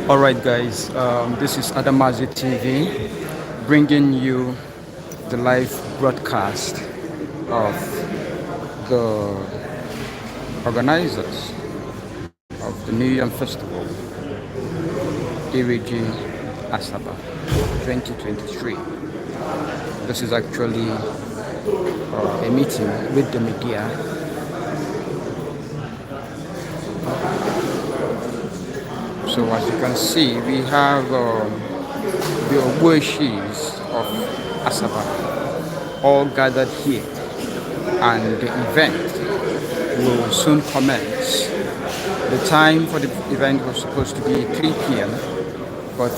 All right, guys, this is Adamazi TV bringing you the live broadcast of the organizers of the New Yam Festival, Iriji Asaba 2023. This is actually a meeting with the media. So as you can see, we have the Obueshis of Asaba all gathered here, and the event will soon commence. The time for the event was supposed to be 3 p.m., but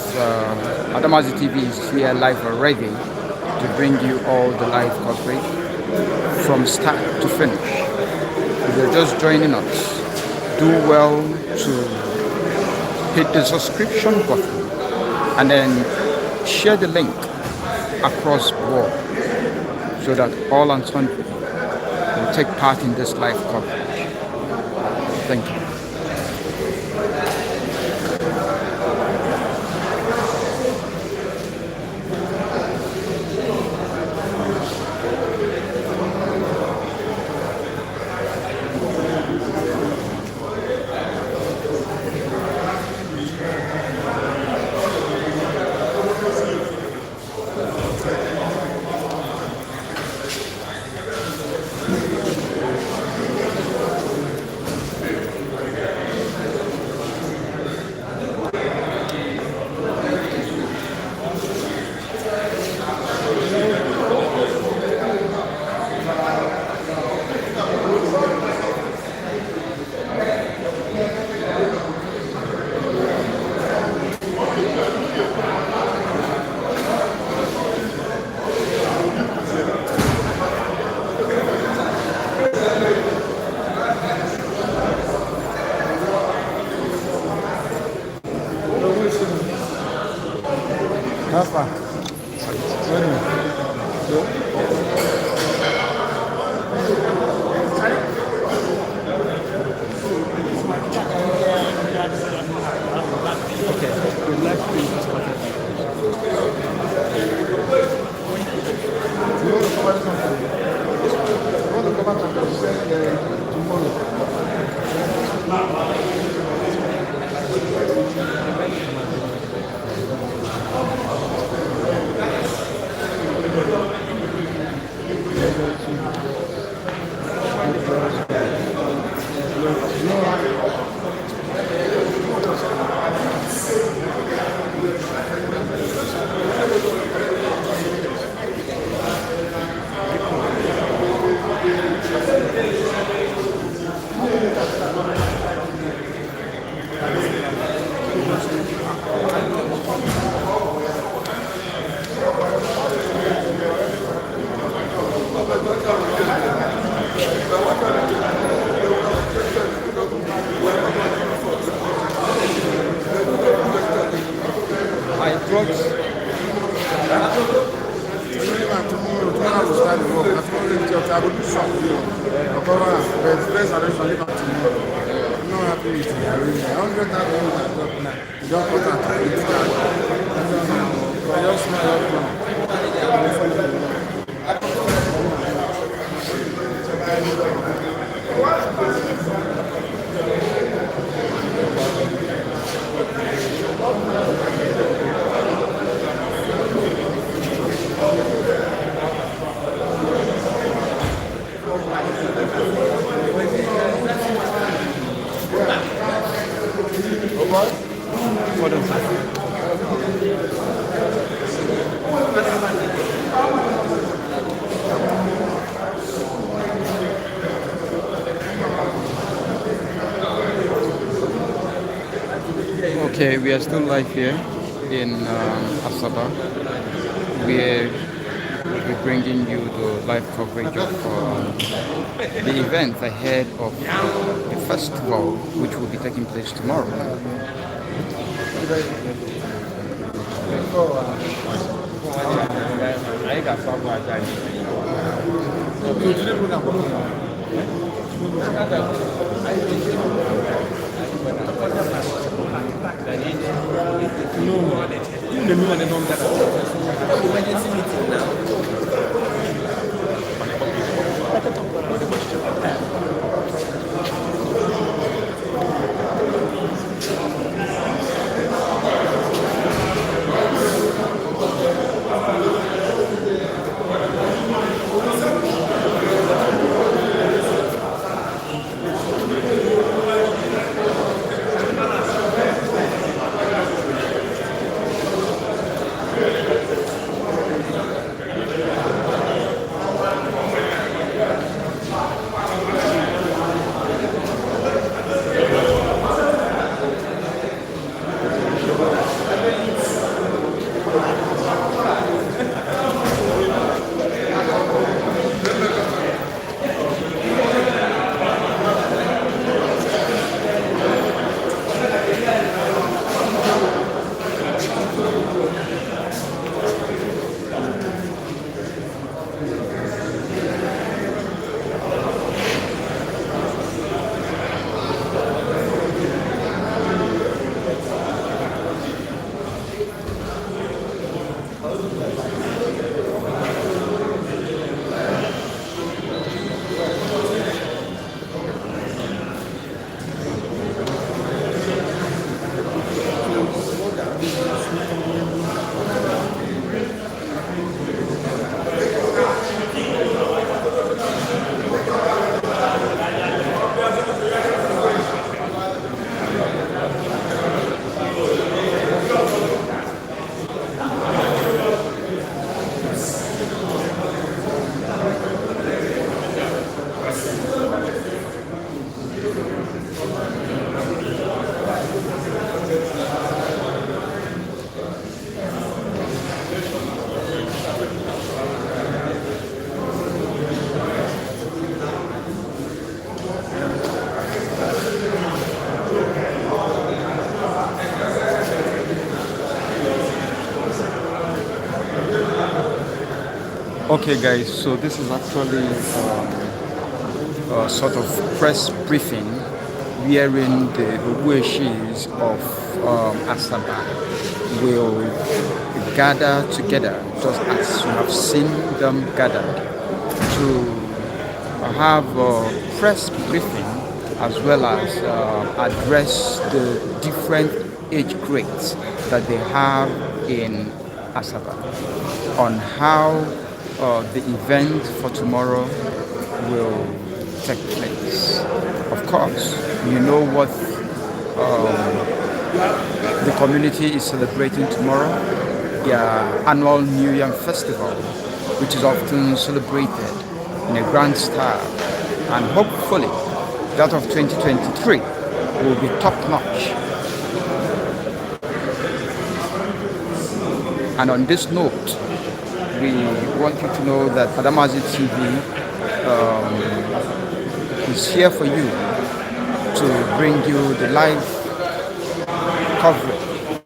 Adamazi TV is here live already to bring you all the live coverage from start to finish. If you're just joining us, do well to hit the subscription button and then share the link across board so that all and sundry will take part in this live coverage. Thank you. Okay, we are still live here in Asaba, where we'll be bringing you the live coverage of the event ahead of the festival, which will be taking place tomorrow. No, the new one is on that. Emergency meeting now. Okay, guys, so this is actually a sort of press briefing wherein the Obueshis of Asaba will gather together, just as you have seen them gathered, to have a press briefing as well as address the different age grades that they have in Asaba on how the event for tomorrow will take place. Of course, you know what the community is celebrating tomorrow, their annual New Yam Festival, which is often celebrated in a grand style, and hopefully that of 2023 will be top notch. And on this note, we want you to know that Adamazi TV is here for you to bring you the live coverage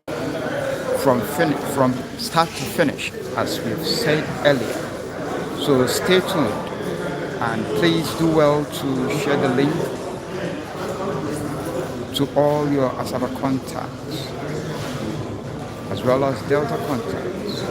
from start to finish, as we've said earlier. So stay tuned, and please do well to share the link to all your Asaba contacts as well as Delta contacts.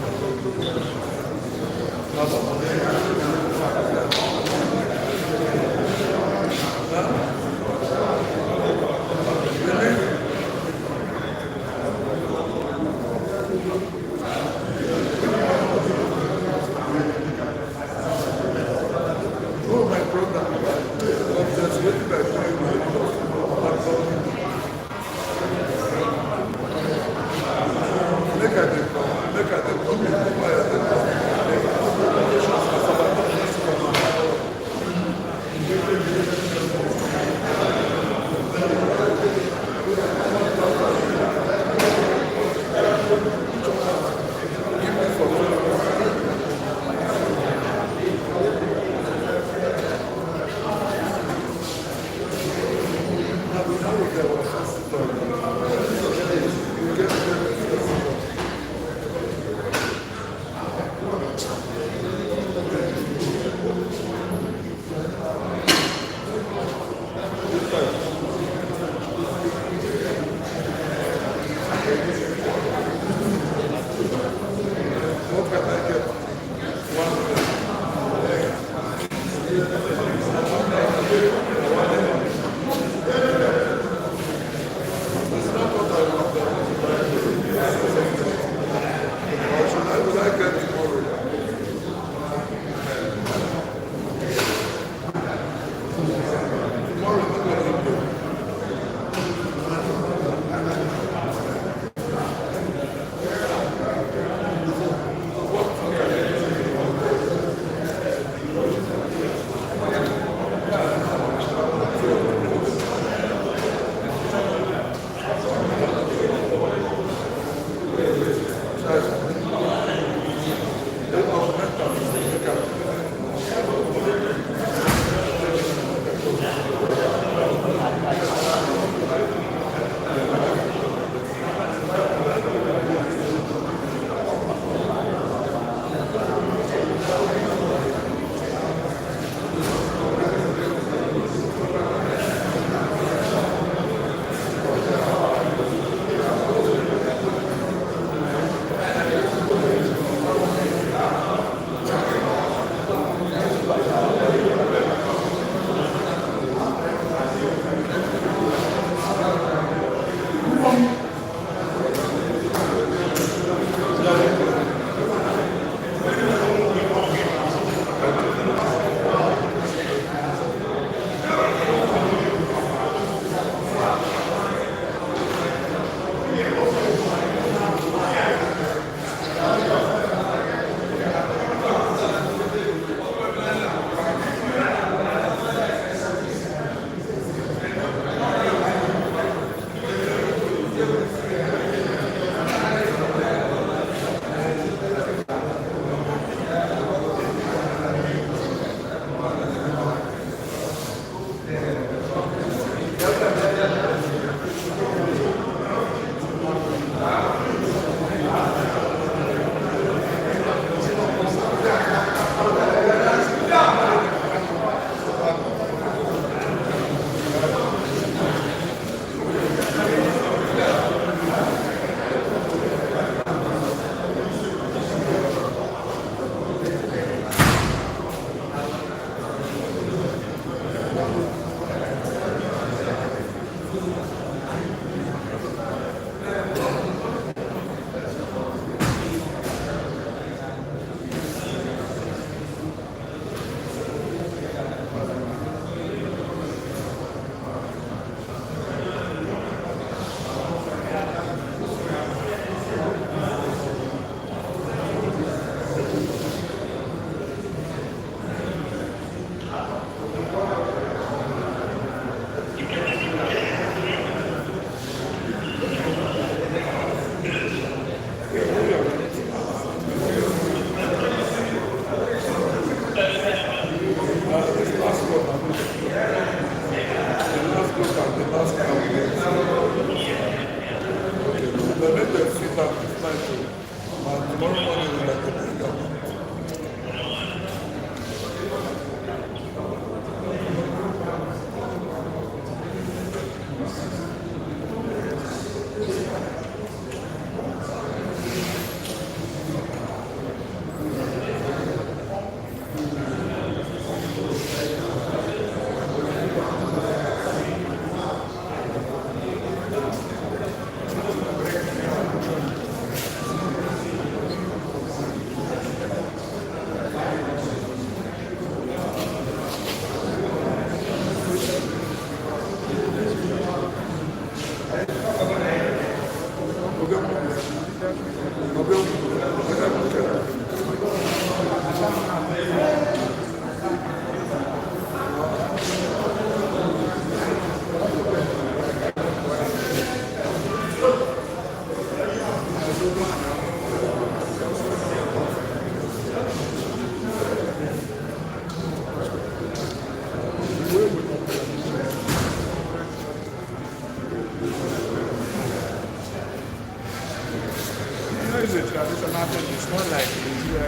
It's a traditional thing. It's not like Nigeria.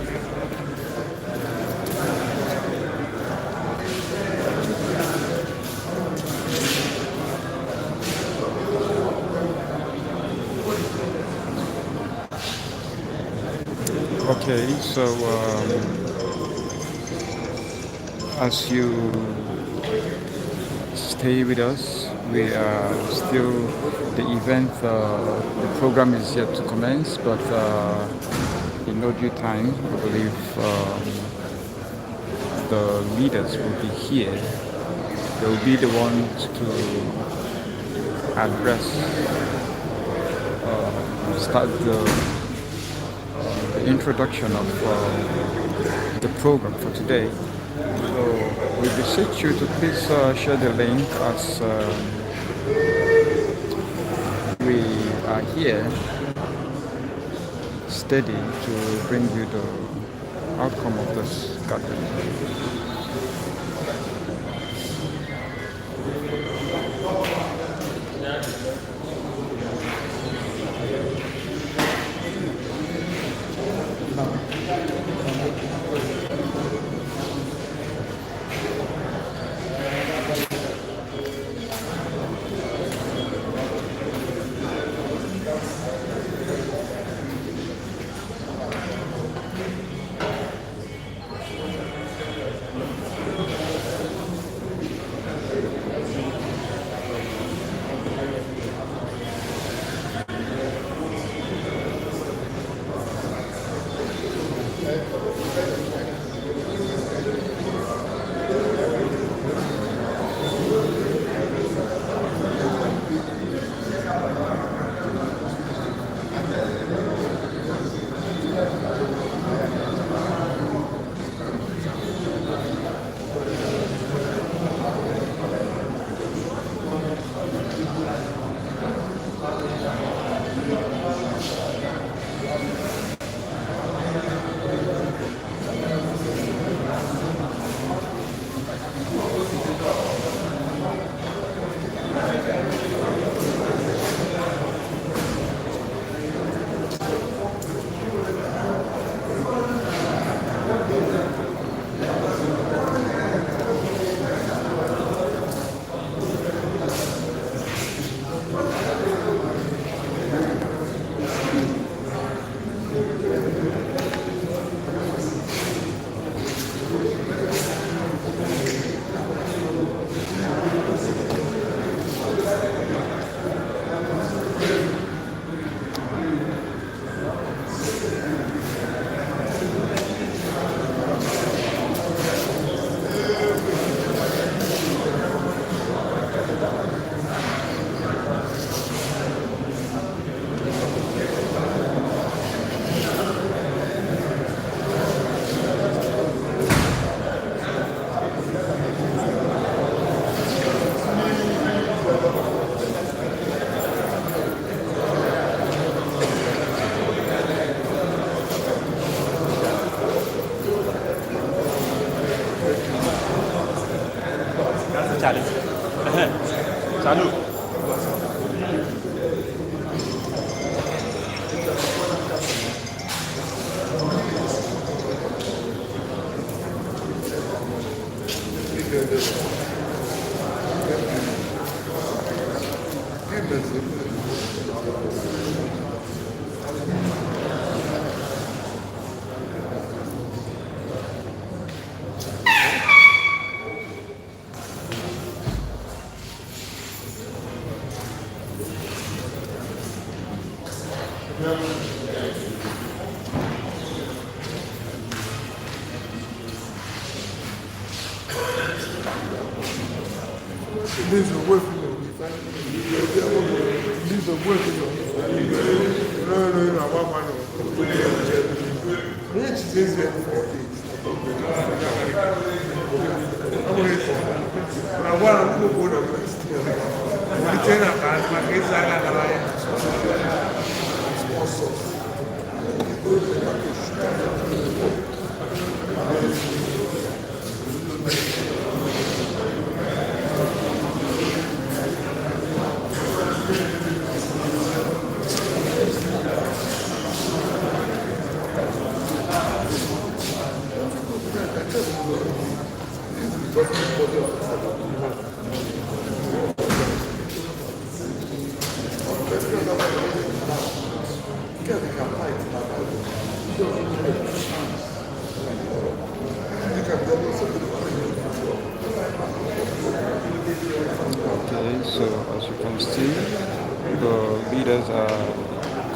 Okay, so as you stay with us, we are still the event. The program is yet to commence, but in no due time, I believe the leaders will be here. They will be the ones to address, start the introduction of the program for today. So we beseech you to please share the link as we are here steady to bring you the outcome of this gathering. Salud. This is away from you. Okay, so as you can see, the leaders are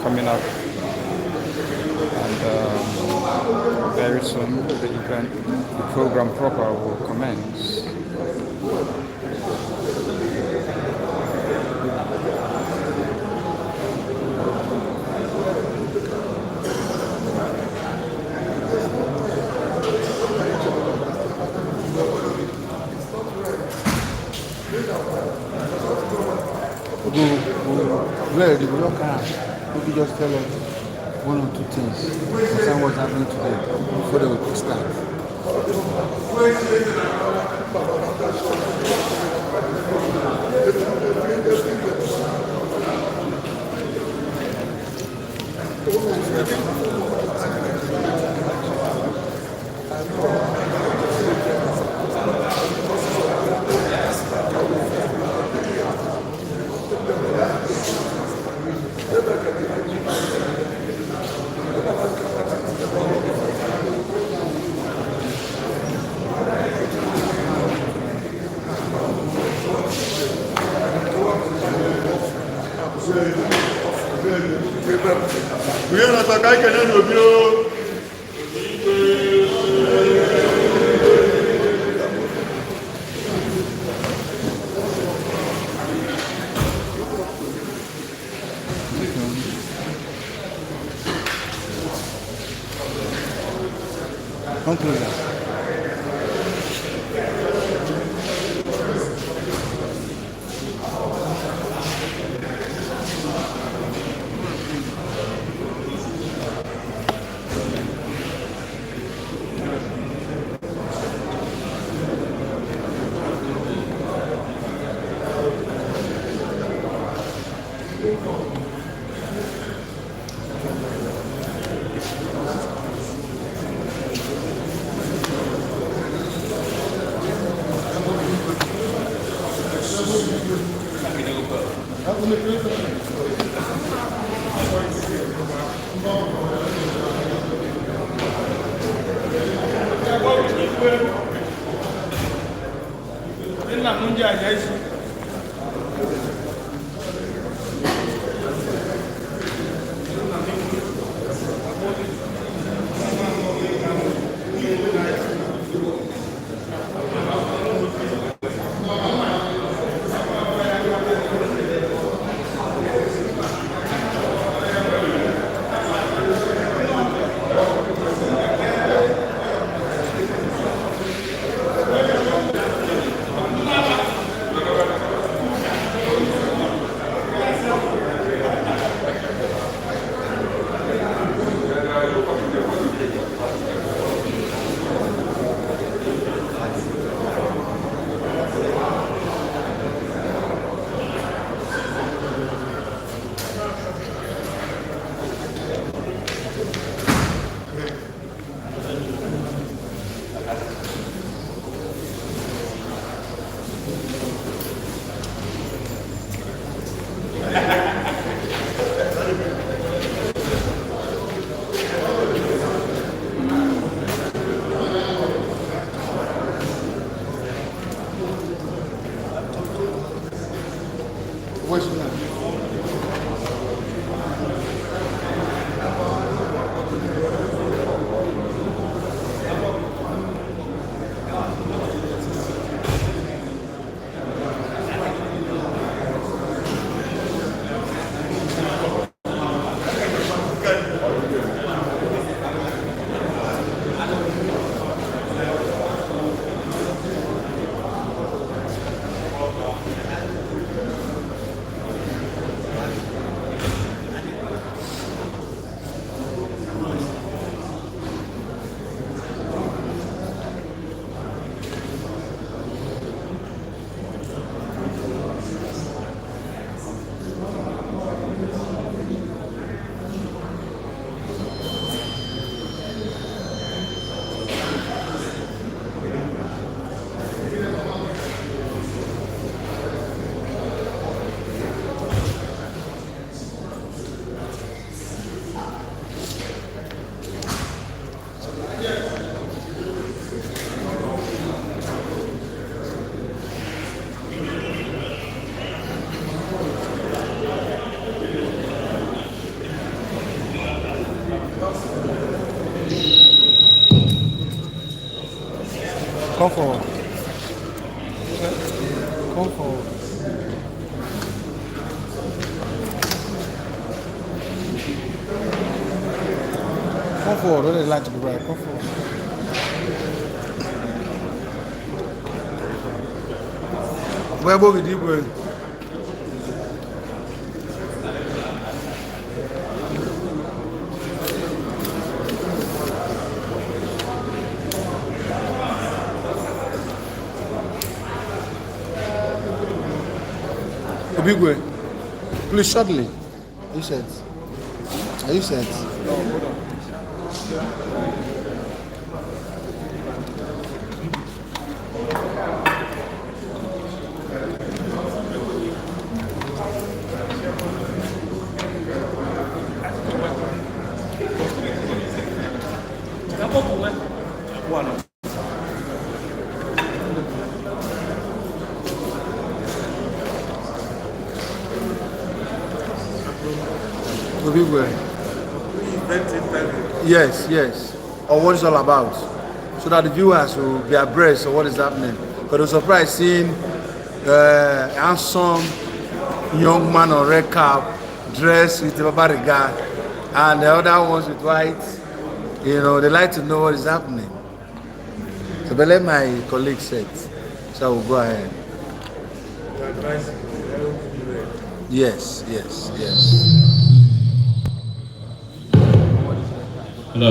coming up, and very soon the program proper will commence. Well, the block maybe just tell us one or two things concerning what's happening today before they will start. Come closer. Come forward. Come forward. Come forward. Don't they like to be right? Come forward. Where will we do? Obigwe, please shortly. Are you set? Are you set? No, hold on. Obigwe. Yes, yes. Or what it's all about. So that the viewers will be abreast of what is happening. But they're surprised seeing handsome young man on red cap, dressed with a bariga, and the other ones with white. You know, they like to know what is happening. So but let my colleague set. So I will go ahead. Yes, yes, yes. Hello.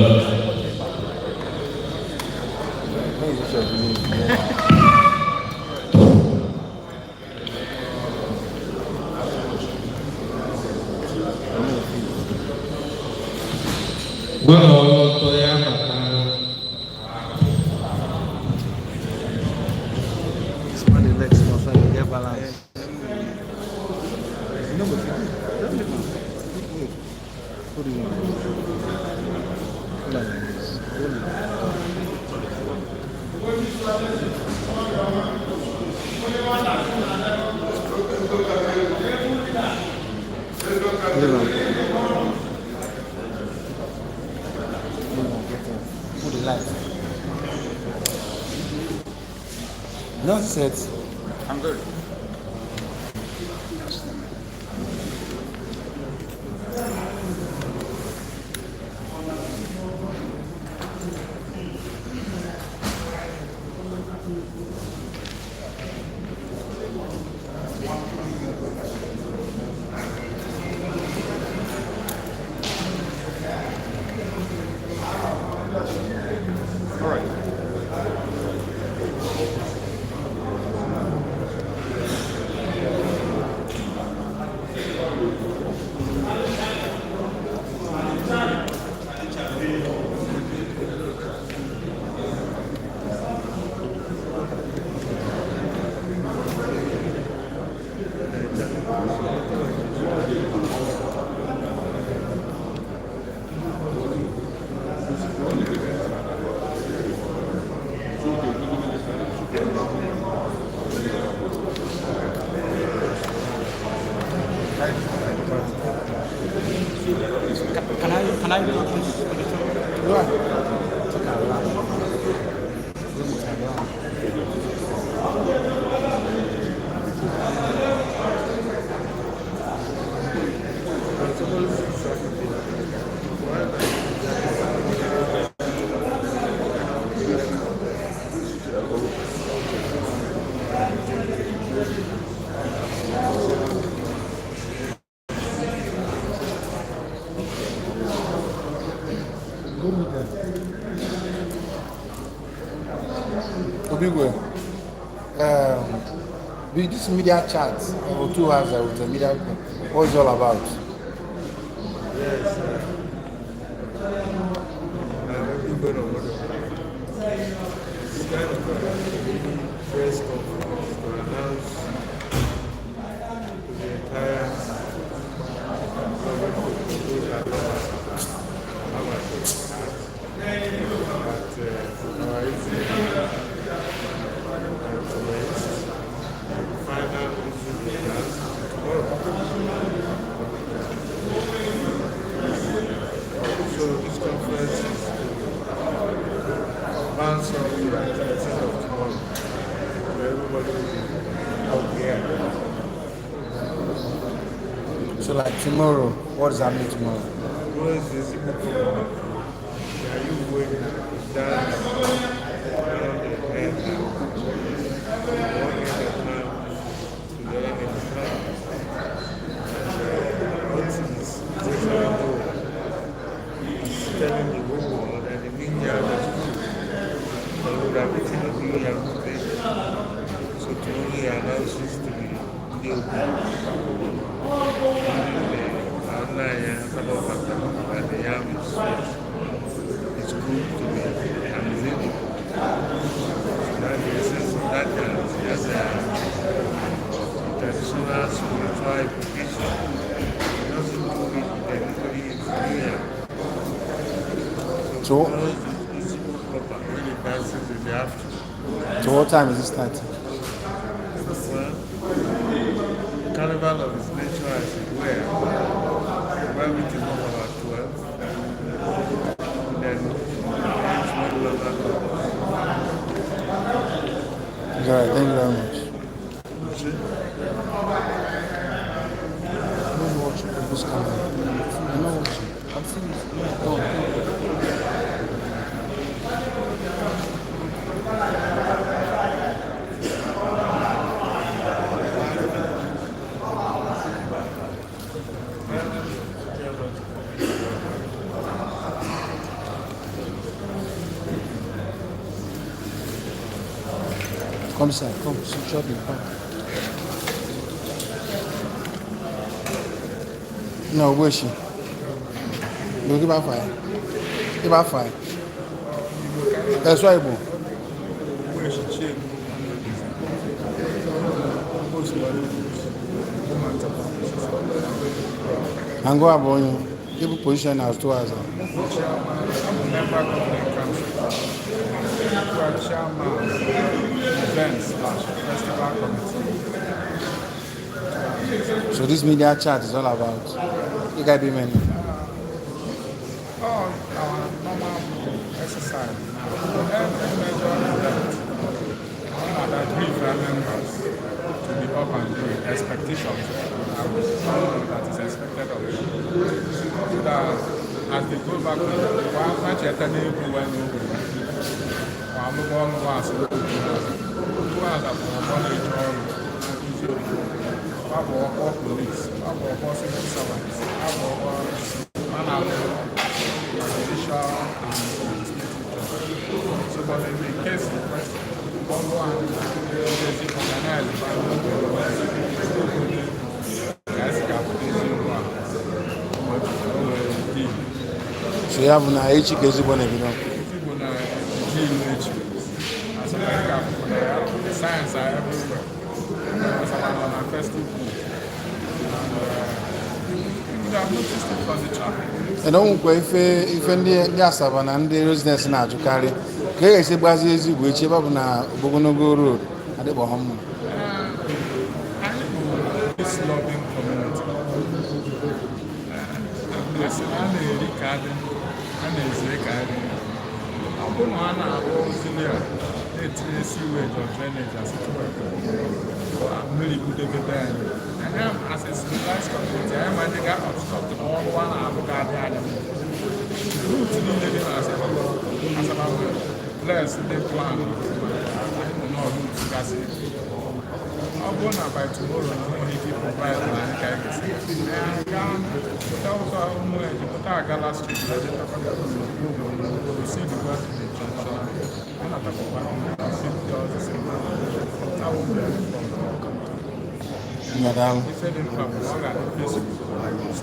Bueno, todavía faltan. Expand the legs more so you get balance. Put it in. Hold on like this. Hold Put the light. Not set. I'm good. All right. Can I do this? Obigwe, with this media chat for 2 hours with the media, what's it all about? Yes, everybody on what it's kind of a press conference to announce to the entire government those that our ECD final so this conference is bounce off the activities of tomorrow. So like tomorrow, what is happening tomorrow? Where is this people? Are you going down the head now? One end of time to the other end of time. What is this? He's telling the whole world and the media that they would have written a new year today. So to only announce this to be new. And the yam is fresh. It's good to me. I'm living. So that is that as a traditional spiritual application. It doesn't do it with everybody in Korea. So, It's proper when it dances in the afternoon. so what time is it starting? Well, carnival of its nature as it were. Everything over about 12. Then each one lover. It's all right. Thank you very much. I'm not watching people's camera. I'm not watching. I'm finished. No. Come, sir. Come. Switch off the power. No, where is she? No, give her 5. Give her 5. That's why, bro. Where she check. And go up on you. Give a position as 2 hours. I'm a member government council. Chairman, events, festival committee. So this media chat is all about. You guys be many. Oh, our normal exercise. Every major event, that we members to be up and doing expectations that is expected of them. So that as they go back, one match at an able when I'm going to ask you. 2 hours after one job, I work for police, I work for civil servants, I work for judicial and legislative. So, but in the case of question, one is organized by So you have na each case you want to know. The science are everywhere. It's on a festival. You have noticed it from the traffic. And don't go if ndị Asaba na ndị residents na-ajụkarị ka e ga-esi gbazi ezigbo echi ebe ọ bụ na Ogbogonogo road adịkpọghọ mma. Anyị bụ peace loving community. A na-eri ka adị, a na-ezere ka adị. Ọ bụrụ na a na-arụ ozili a na-etinye sewage or drainage as it were, mmiri budogebe anyị. Anyị as a civilized community, anyị ma ndị ga-obstruct ọrụ a na-arụ ka adị anya. Route niile dị na Asaba place ndị plan anyị nọ route gasị. Ọ bụrụ na by tomorrow na nwere ike provide na anyị ka anyị ga-esi pụta ụzọ ụmụ eji pụta agala street na see the work in the junction a na-atakọkwa see the ọzọ ife dị mkpa bụ ọ ga-adị peaceful.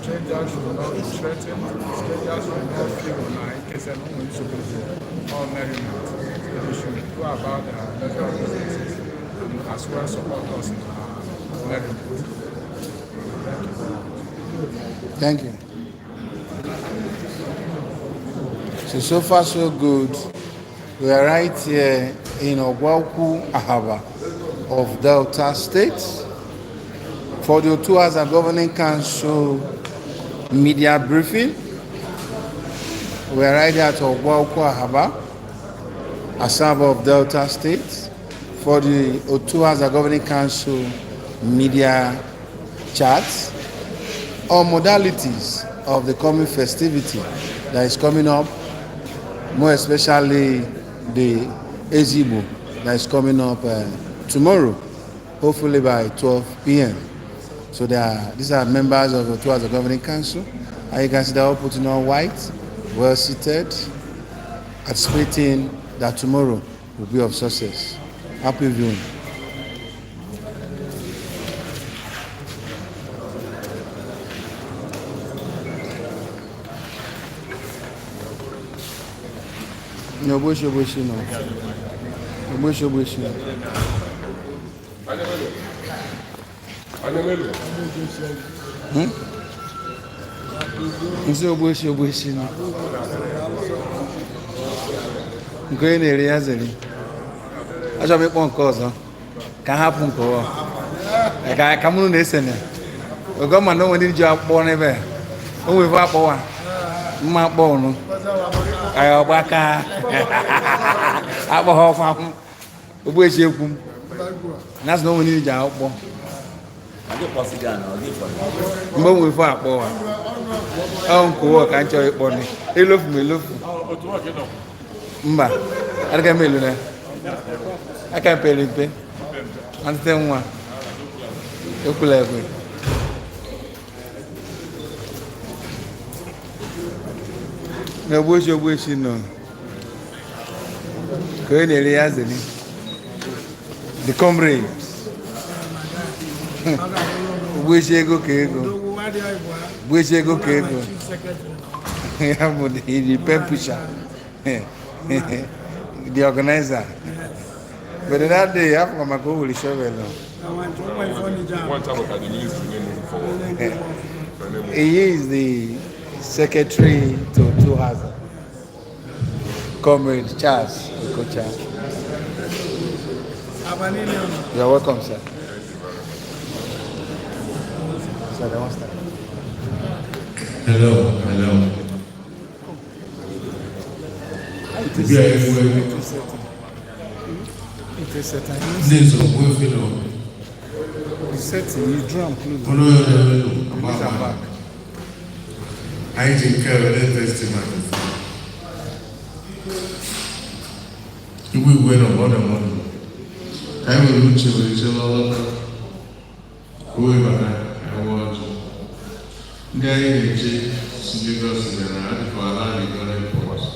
Strangers should not be threatened. Strangers should not feel na ikesa na ụmụ nsogbu or merriment. They should go about their legal businesses and as well support us in our merriment. Thank you. So far so good. We are right here in Ogwauku, Ahaba of Delta State for the Otuaza Governing Council media briefing. We are right here at Ogwauku, Ahaba, Asaba of Delta State for the Otuaza Governing Council media chat. all modalities of the coming festivity that is coming up, more especially the Ezigbo that is coming up tomorrow, hopefully by 12 p.m. So these are members of the towards the governing council, and you can see they're all putting on white, well seated, anticipating that tomorrow will be of success. Happy viewing. No, bush, no. Bush. Nsi ogboshi no. Nke na-eri ya zeri. Achọ m ịkpọ nke ọzọ ka hapụ nke ọzọ. Ka mụ na-ese na. Ogo ma na onwe ndị ji akpọ n'ebe. O nwere akpọwa. Mma akpọ ọnụ. Ayo ọgbaka. Akpọ ha ọkwa m. Ogboshi ekwu m. Na-asị na onwe ndị ji akpọ. Mgbe o nwere akpọ ha. Ọ nke ụwa ka nchọ ịkpọ ni. Elofu m elofu. Mba, adịghị m elu na aka mpere mpe antite nwa ekwula ekwe na ogbochi nọ ka onye na-ere ya zeli the comrades ogbochi ego ka ego ya bụ the pen pusher the organizer. But that day, I forgot my go will shovel. One time at the ministry moving forward. He is the secretary to Hazard. Comrade Charles Okocha. You are welcome, sir. Hello. Bí a yẹ fún ẹgbẹ́ ní ìsọ̀kú ẹ̀fẹ́ lọ. Olóyè ọ̀dọ́ ló bá ayé ti kẹ́ ẹ̀rẹ́ festival. Ìwé ìwé náà wọ́n dẹ̀ wọ́n lò. Káyọ̀ ló ń ṣe wòye ṣe lọ́wọ́. Owó ìbàdàn ẹ̀wọ́ ọjọ́. Ní ayé lè ṣe sí Lagos ìgbẹ̀rẹ̀ láti fọ aláàbí lọ́rẹ́ ìpọ̀wọ́sọ.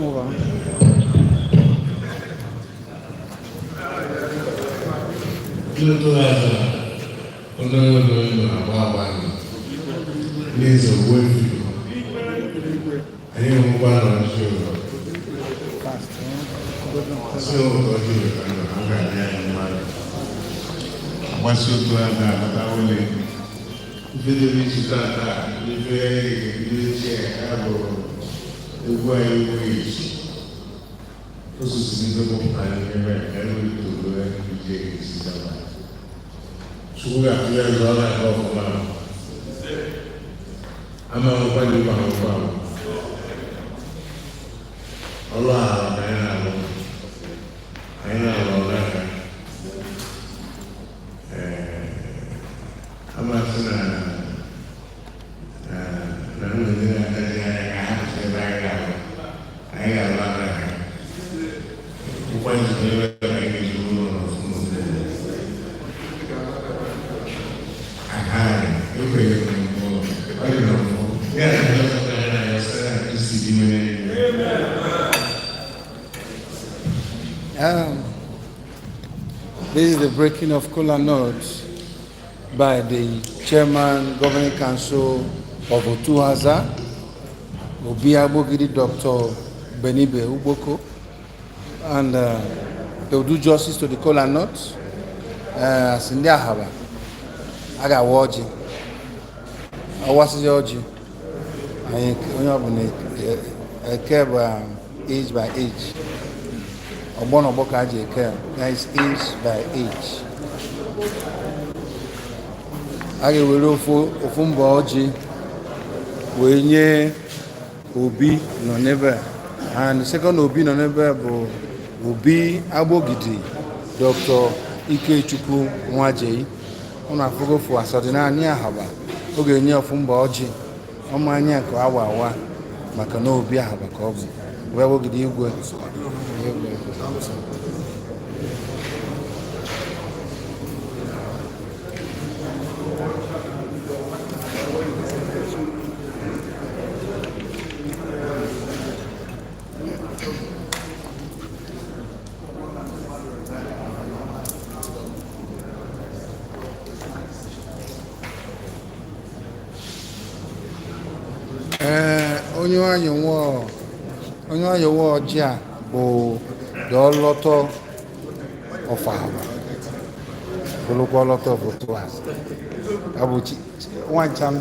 come over. This is the breaking of kola nuts by the Chairman, Governing Council of Otuhaza, Obi Agbogidi, Dr. Benibe Uboko, and they will do justice to the kola nuts. As in the Ahaba, I got watching. I was watching. I care age by age. That is age by age. I will ofu mba ọjị wee nye Obi nọ n'ebe, and the second Obi nọ n'ebe bụ Obi Agbogidi, Dr. Ikechukwu Nwajeyi. Ọ na-afụgo fụ asọdịnala Ahaba, ọ ga-enye ofu mba ọjị ọma anya nke awa awa maka na Obi Ahaba ka ọ bụ wee Agbogidi igwe. Onye anyị nwe ọjị a bụ the Ọlọtọ of Ahaba, bụrụkwa Ọlọtọ of Otuhaza. Ọ bụ nwancha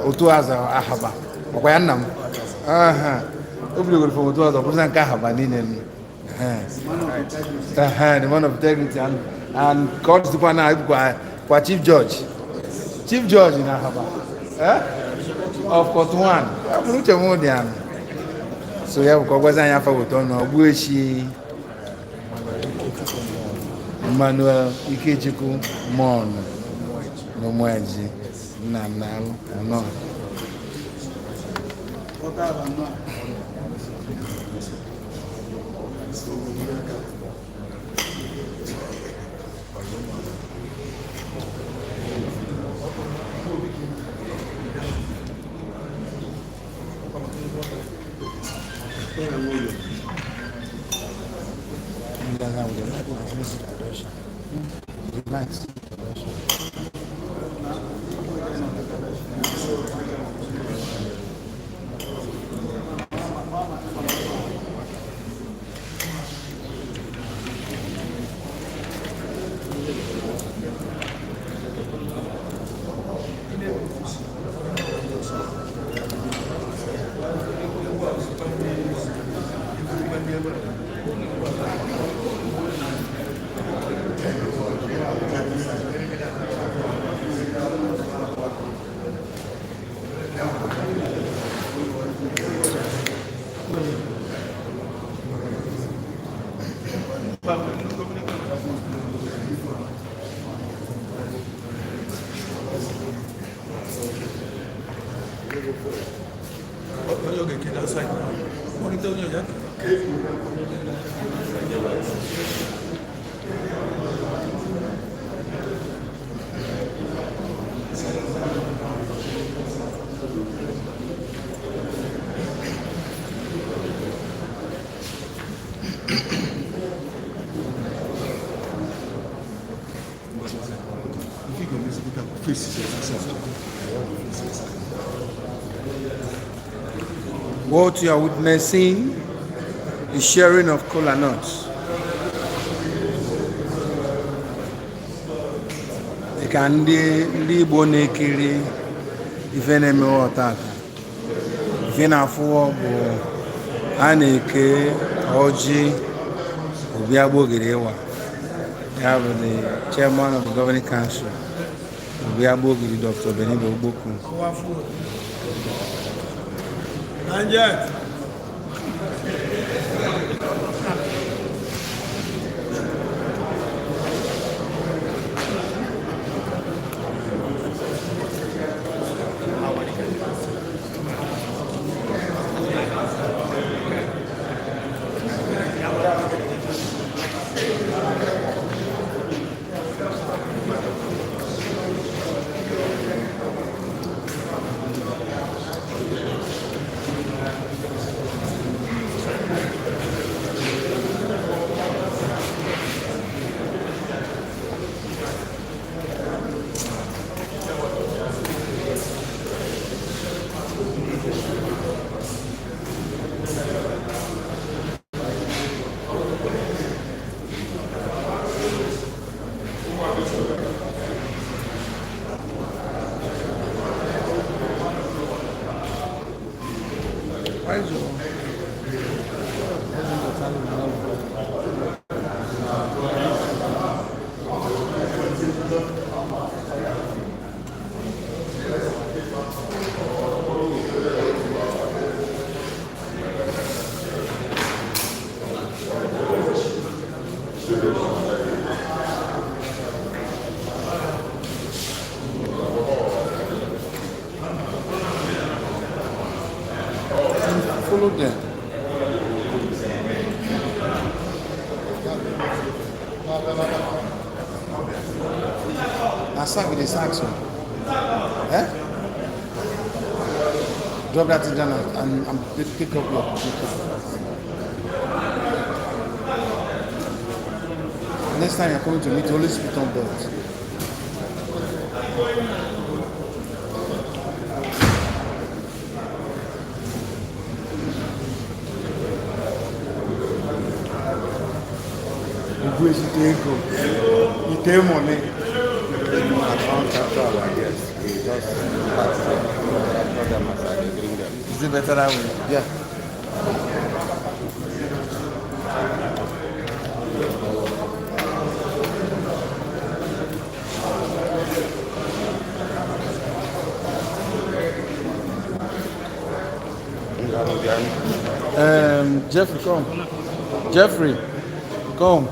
Otuhaza Ahaba, ọkwa ya nna m. O bidogoro from Otuhaza, ọ bụrụza nke Ahaba niile. The man of integrity, and ka ọ dịzikwa na kwa Chief Judge in Ahaba of Court 1. Ọ bụrụ uche m dị anụ. So ya bụ ka ọ gwazi anyị afa ụtọ na Ogbuechi Emmanuel Ikechukwu Monu na Ụmụeji Nnamnalụ anọ. Nice. What you are witnessing is sharing of kola nuts. Ka ndị Igbo na-ekiri ife na-eme ọta ife na-afụ bụ a na-eke ọjị Obiagbogiri Ewa. Ya bụ the chairman of the governing council Obiagbogiri, Dr. Benito Ogboku. Follow them. Now start with the saxon. Eh? Drop that thing down and pick up your Next time you're coming to meet, always put on belt. You take money. Is it better that way? Yeah. Jeffrey, come. Jeffrey, come.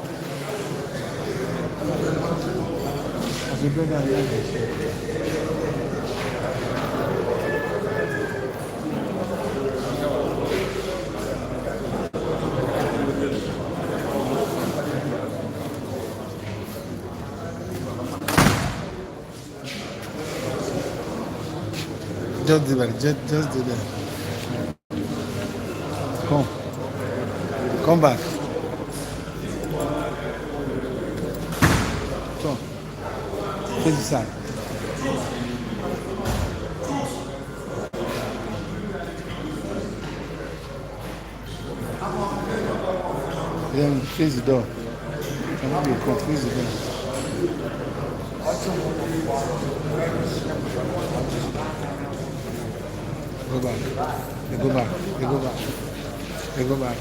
Just do that. Just do that. Come back. Come. Face the side. Then face the door. Come, face the door. Go back. They go back. They go back. They go back.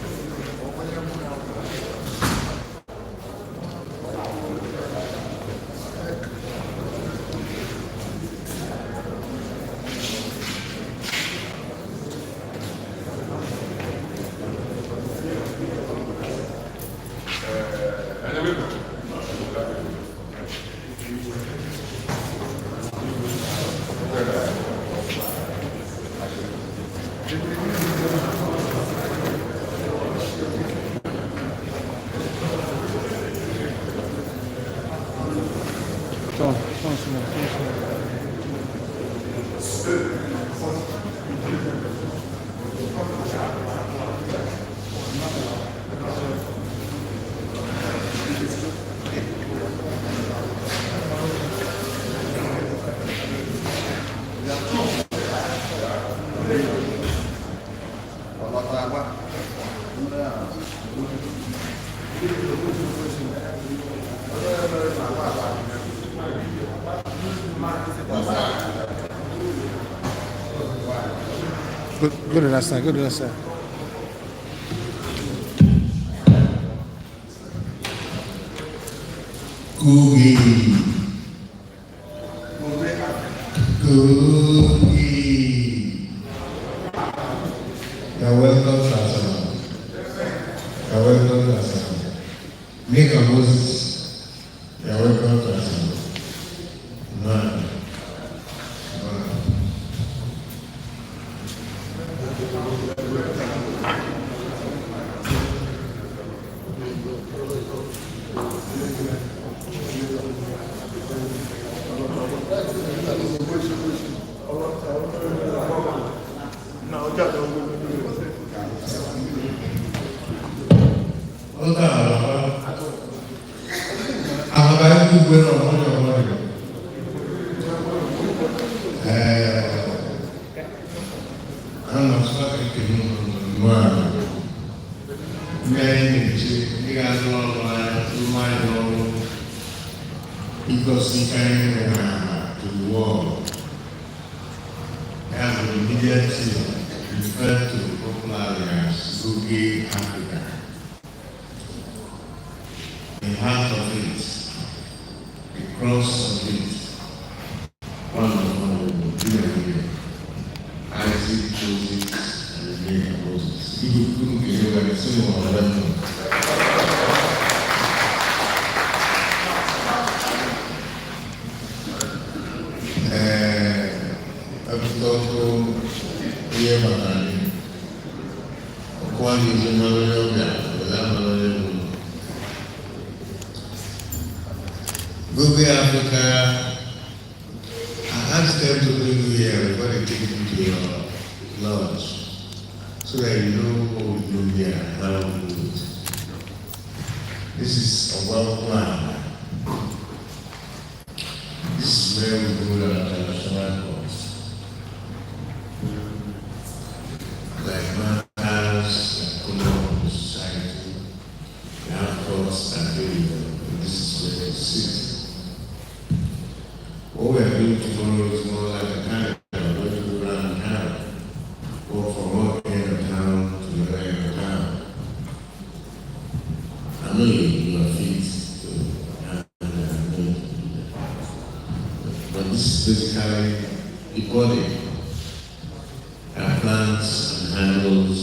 Go to that side. Go to that side. Cookie. Cookie. You're welcome to Asama. You're welcome to Asama. Nick and Moses. You're welcome to Asama. Man. Because he came to the world and immediately referred to popularly as Googie Africa. In half of it, the cross of it, one of them, Isaac, Joseph, and Jacob Moses. You couldn't get away with some of them. Google Africa, I asked them to bring you here before they take you to your lodge, so that you know what we do here and how we do it. This is a well plan. This is where we do our international course. Like Mars, like Colombo Society, we have course and this is where we sit. What we are doing tomorrow is more like a kind of going to go around town, or from one end of town to the other end of town. I know you are fit to handle it, but this is basically the body that plans and handles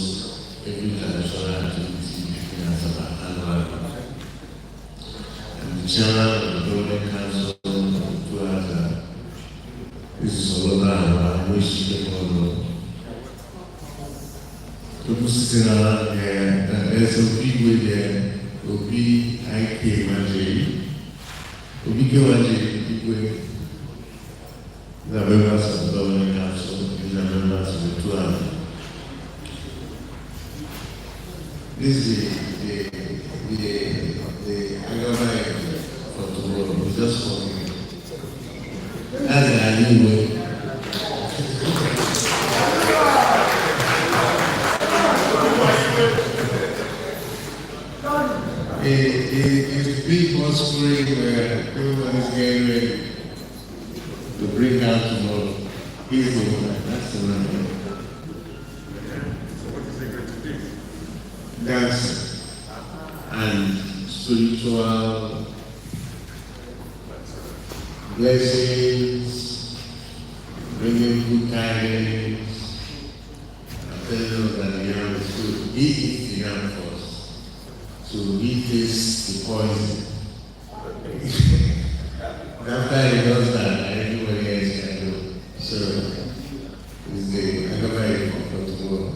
every traditional activity in Asaba annually. And the chairman of the building council. This is all about I wish you could know. People sitting around here, there's a big way there, will be IK Manjeri, will be Manjeri, big way. The members of the governing council, these are members of the tour. This is the Agama for tomorrow, we just for that's an anyway. It's a big hot spring where everybody's getting ready to bring out tomorrow. He's the one, that's the one. Dancing and spiritual blessings, bringing good tidings, and telling us that the yam is good. He eats the yam first, so he tastes the poison. After he does that, everybody else can do. So, it's the Agama for tomorrow.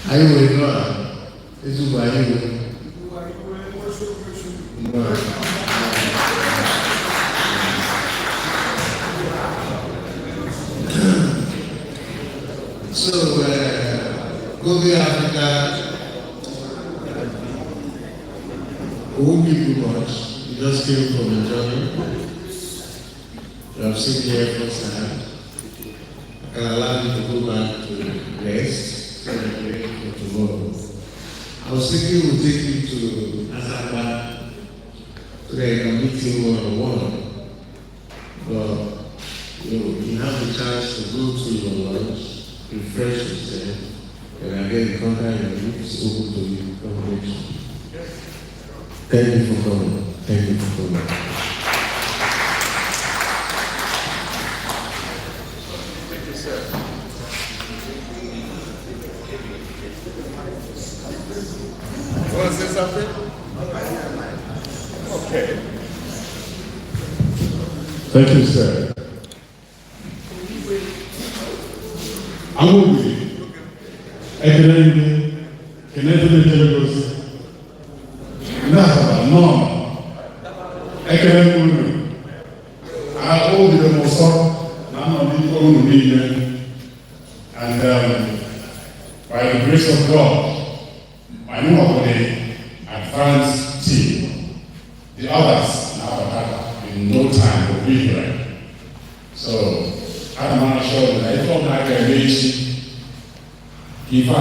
Are you with God? This is why you will. So, Google Africa won't give you much. You just came from the journey. You have seen the efforts and I can allow you to go back to rest so that you're ready for tomorrow. I was thinking we'll take you to Asaba so that you can meet him one-on-one. But you have the chance to go to your lunch refresh yourself, and again, the contact is open to you. Thank you for coming. Thank you for coming. Thank you, sir. You want to say something? Okay. Thank you, sir. I'm going to be connected to Lagos. No. I hold the most up. I'm not the only man. And by the grace of God, I know of the advanced team. The others now in no time will be here. So I'm not sure that I thought I can reach. If I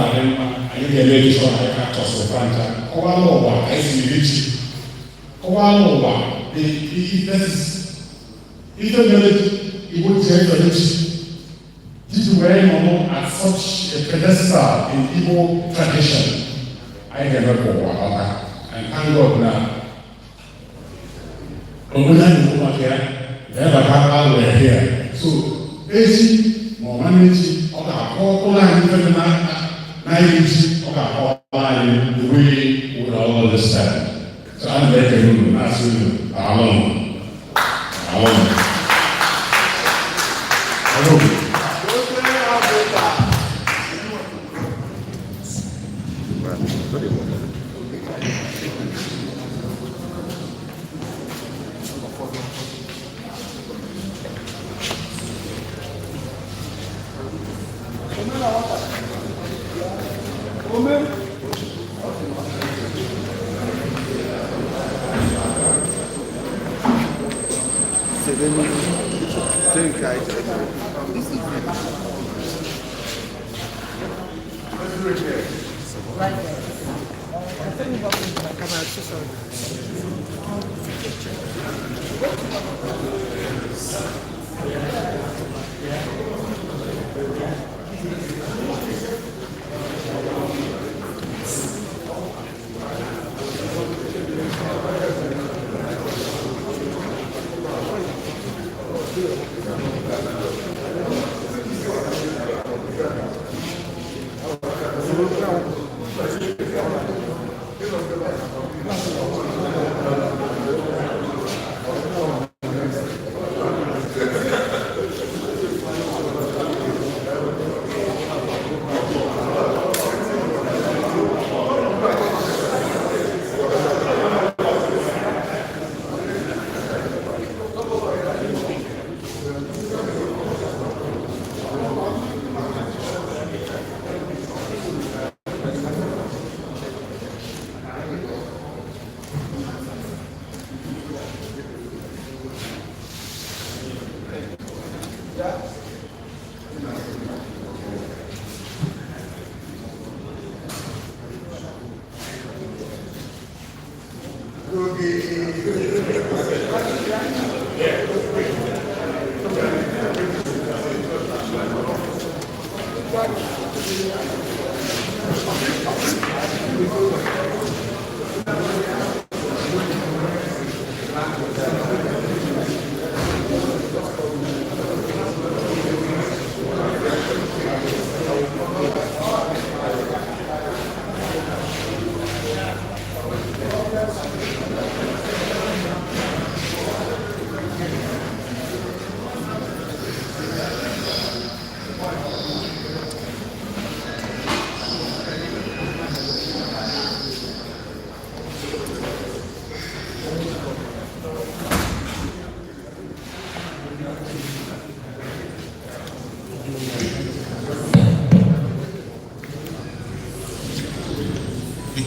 get ready for I can't toss the Fanta. Oh, I know what I see rich. Oh, I know what. If the village, it would take the rich. This is where normal at such a pedestal in Igbo tradition. I never go about and thank God now. Never have here. So, basic, more managing, or all line, the way we all understand. So I'm letting you ask you alone.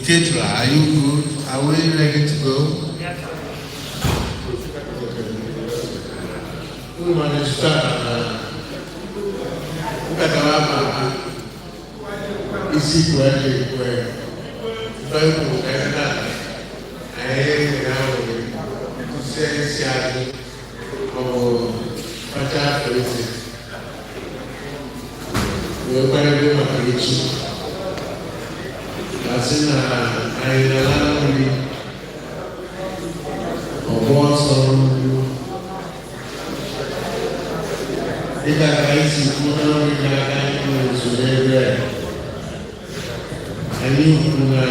Ketra, are you good? Are we ready to go? Yes, sir. We want to start. Isi kuaje kwa sababu kaenda na kusensiaje kwa pata polisi wee kwadebe maka echi. Asị na anyị na-ala nri ọgbọ ọsọ nru dịka ka anyị si kwuo na nri n'aka anyị nwere usoro ebe anyị kwuru na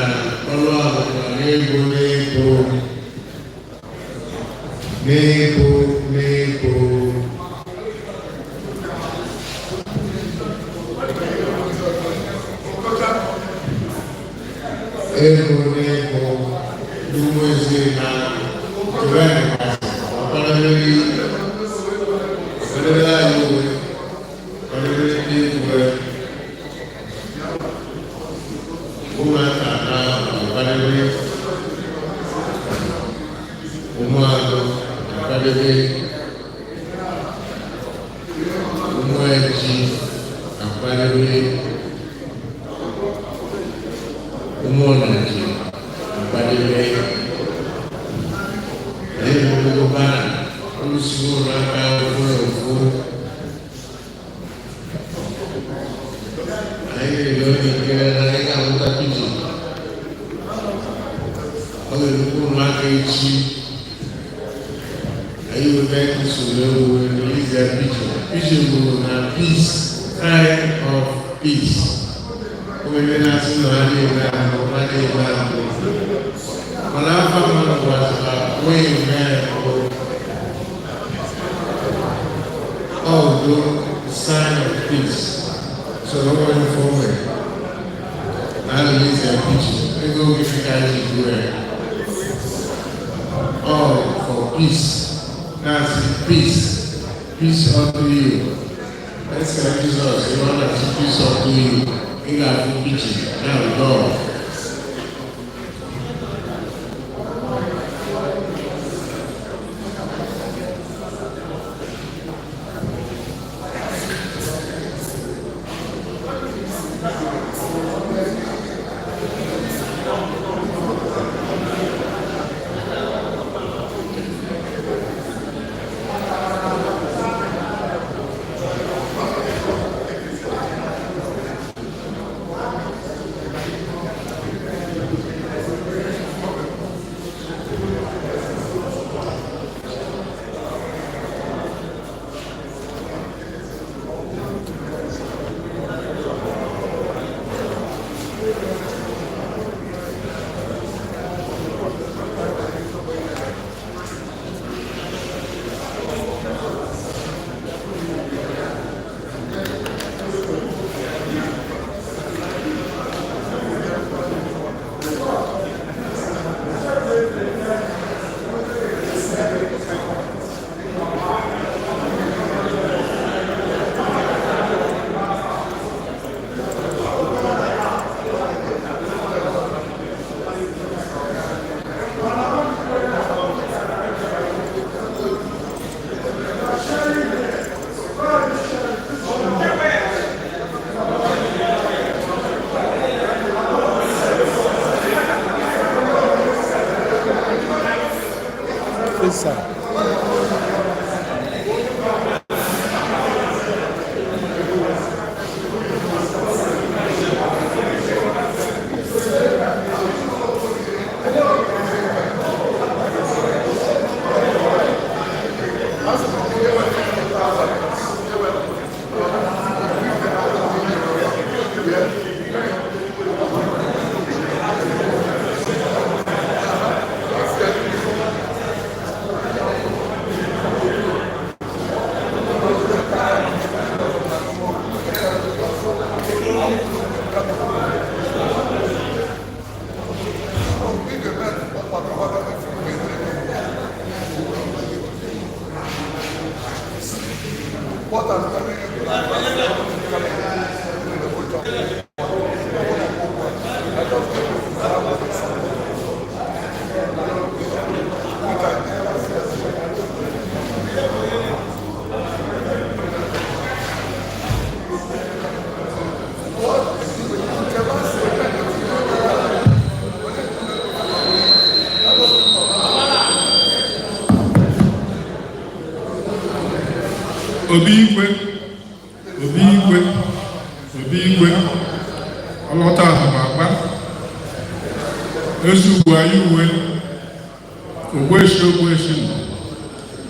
ọrụ abụkwa n'ego ego n'ụmụeze na Iran ọkwadebere anyị uwe kwadebere ndị egwu ụmụaka na akwadebere ụmụadụ akwadebere ụmụeji akwadebere ụmụọnaji akwadebere Bana, usual raka ofu. Ayo lori kira mereka muta piji. Kalau lupa makai ci, ayo baik sulu release their piji. Piji na peace, kind of peace. Kemudian nasi nari na nari na. Malah mana buat way man. All the sign of peace. So no going forward. Now release their picture. They go give you guys a prayer. All for peace. That's peace. Peace unto you. Let's say Jesus, you want to peace unto you. You got to picture. Now go. ebe igwe ọlọta agba ezi uwe anyị uwe ogweshi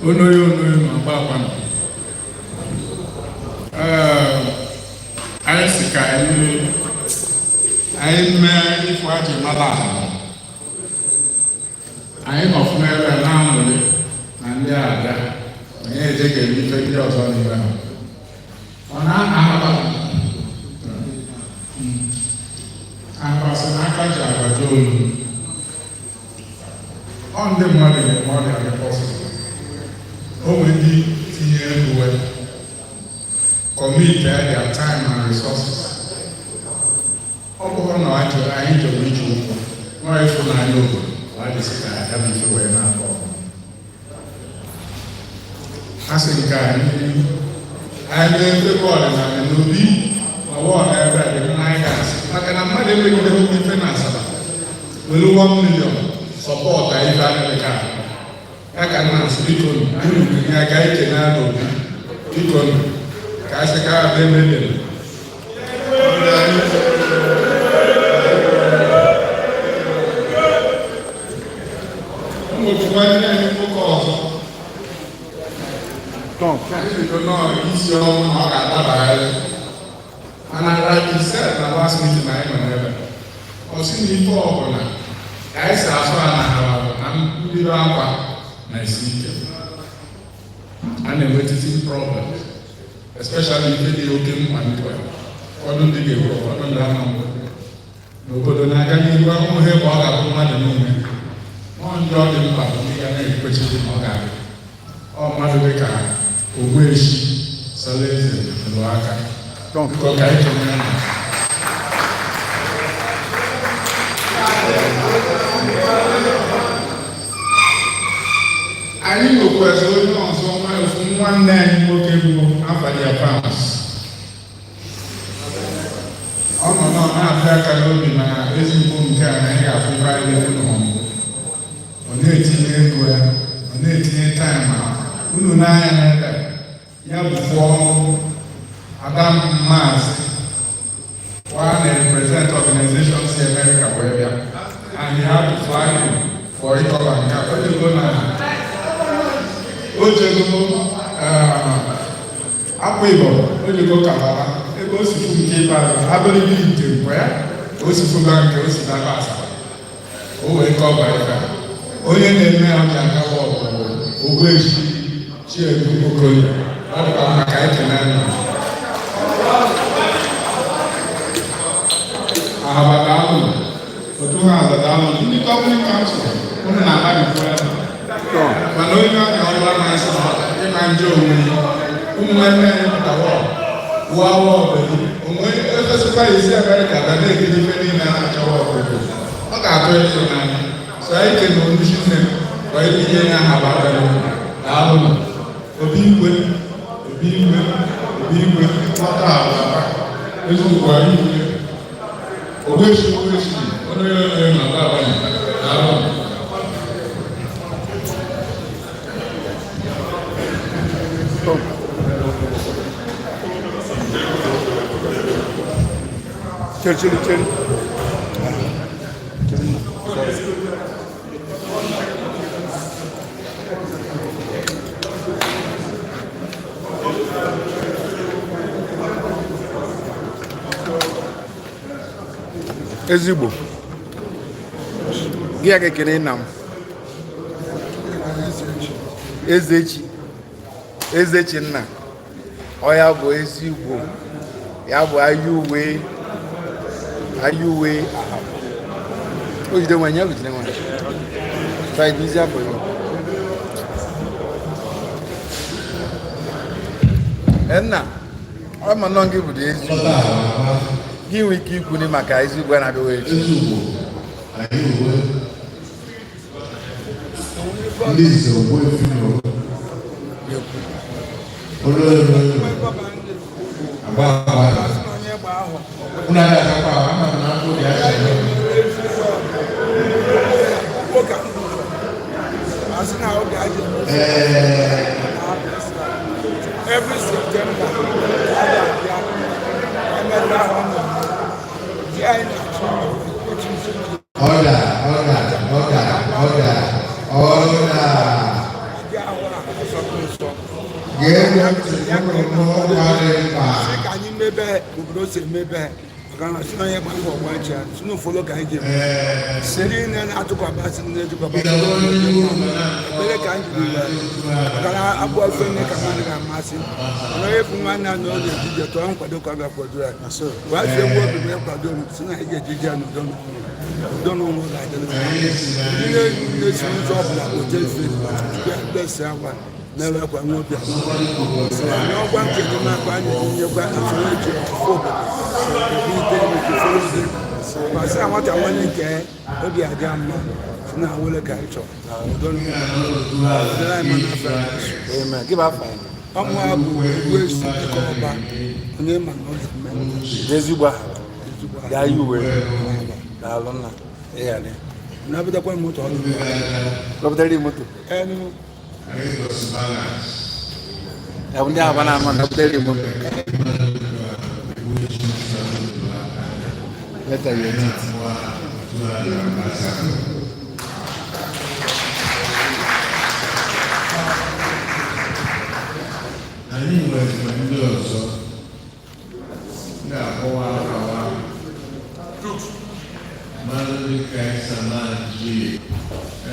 onoye ma agba agba anyị si ka anyị mee ife ajị mara ahụ anyị nọfụma ebe na-amụrị na ndị ada anyị ejegere ife ndị ọzọ n'ime ha ọ na-ahaba ahụbasị n'aka ji agbaja olu ọ ndị mmadụ na-eme ọrịa dịpọsịtị o nwere ndị tinyere uwe commit their time and resources ọ bụrụ na anyị jụrụ iji ụkwụ nwa ịfụnanya obodo ọ dịsị ka ya bụ ife wee na-akọ a sị nke anyị na-efekwa ọdịnala n'obi ọwa ọha ebe a dị mma anyị ga-asị maka na mmadụ emegide ife na Asaba were 1 million sọpọtụ anyị ife anaghị ka ya ka nna asị biko anyị nwere ya ga ike na n'obi biko ka asị ka ha bụ emebere ụmụtụkwanye anyị nwoke ọzọ bido n'isi ọnwụ na ọ ga-adabagharị mana like he said na last meeting anyị nọ n'ebe ọ sị na ife ọbụla ka anyị si asụ a na ha na mbido akwa na-esi ike a na-enwetiti problem especially ife dị oke mkpa ndị ụfọdụ ndị ga-ewu ụfọdụ ndị ama mbụ n'obodo na-aga n'ihu ọnwụ ihe bụ ọ ga-abụ mmadụ niile ọ ndị ọ dị mkpa bụ ndị ga na-ekwechizi ma ọ ga-abụ ọ mmadụ dị ka Ogbueshi Salaeze lụọ aka biko ka anyị kenyere na anyị nwekwazị onye ọzọ ofu nwanne anyị nwoke bụ Afadia Pams ọ nọ na-abịa aka n'obi na ezigbo nke a na anyị ga-afụ ibe anyị lefu n'ọmụmụ ọ na-etinye ego ya ọ na-etinye taịm unu n'anya n'ebe ya bụfọ Adam Maazị one represent organization si America wee bịa and he had to fly him for ịkọba nke a ojego na akwa Igbo ojego Kabala ebe o sifu nke ịbara abụrịbị ite mgbe ya o sifuga nke o si n'aka Asaba o wee kọba ịka onye na-eme ọja agawa ọgwụgwụ Ogbueshi Chiedu Okoye ọ dịkwa maka ekele nọ ahabata ahụ otu ha azada ahụ ndị gọọmenti kansụl ụmụ na-akpabikwa ya mana onye ọnya ọrụ na-asị ịma nje onwe ụmụ nwanne anyị pụtawa wụọ awa ọbụla onwe efesịkwa isi Amerịka ga na-ekiri ife niile a na-achọwa ọbụla ọ ga-atụ ịsụ n'anya so anyị ke na ndị nne wee tinye ya aha babere ahụ obi igwe ọta agba ezugbo anyị igwe Ogbueshi onye na baba ahụ Cheri. ezigbo gị a ga-ekele nna m Ezechi nna ọ ya bụ ezigbo ya bụ ayị uwe o jide nwa ya jide nwa try it easier for you nna ọ ma nọ gị bụ ezigbo gị nwere ike ikwu ni maka ezigbo na-abịa echi ndị ize Ogbuefi agba unu aga-akakwa ama m na akpụ dị acha every September ka anyị mebe obodo si emebe maka na si na onye gba mbọ gbachi si na ụfọdụ ka anyị ji ndị na-atụkwabasị na-ejikwabasị ekpere ka anyị jiri maka na abụ ofe nne ka mmadụ ga-amasị mana onye bụ nwanne a na ọ ga-ejije tụọ nkwado ka ọ ga-akwado ya wazi egwu obi wee kwado si na anyị ga-ejije ya n'udo n'ụlọ ga-adịrị ndị na-esi ụzọ ọbụla oje efe mkpesa akwa na-ewekwa nwa obi n'ọgwa nke enyemaka anyị nyekwa atụrụ eji ọtụtụ obodo gbasa nwata nwanne nke obi adị mma si na awele ka anyị chọrọ ọmụ a bụ egwu esi dịka ọba onye ma na ọ ga-eme ezigbo gaa yi uwe daalụ nna ịghara na-abụtakwa moto ọdụ rọpụtara moto ya bụ ndị ahụ ba na-ama rọpụtara moto leta ya etiti anyị nwere ndị ọzọ ga-akọwa akọwa mmadụ dịka ịsa na Naịjirịa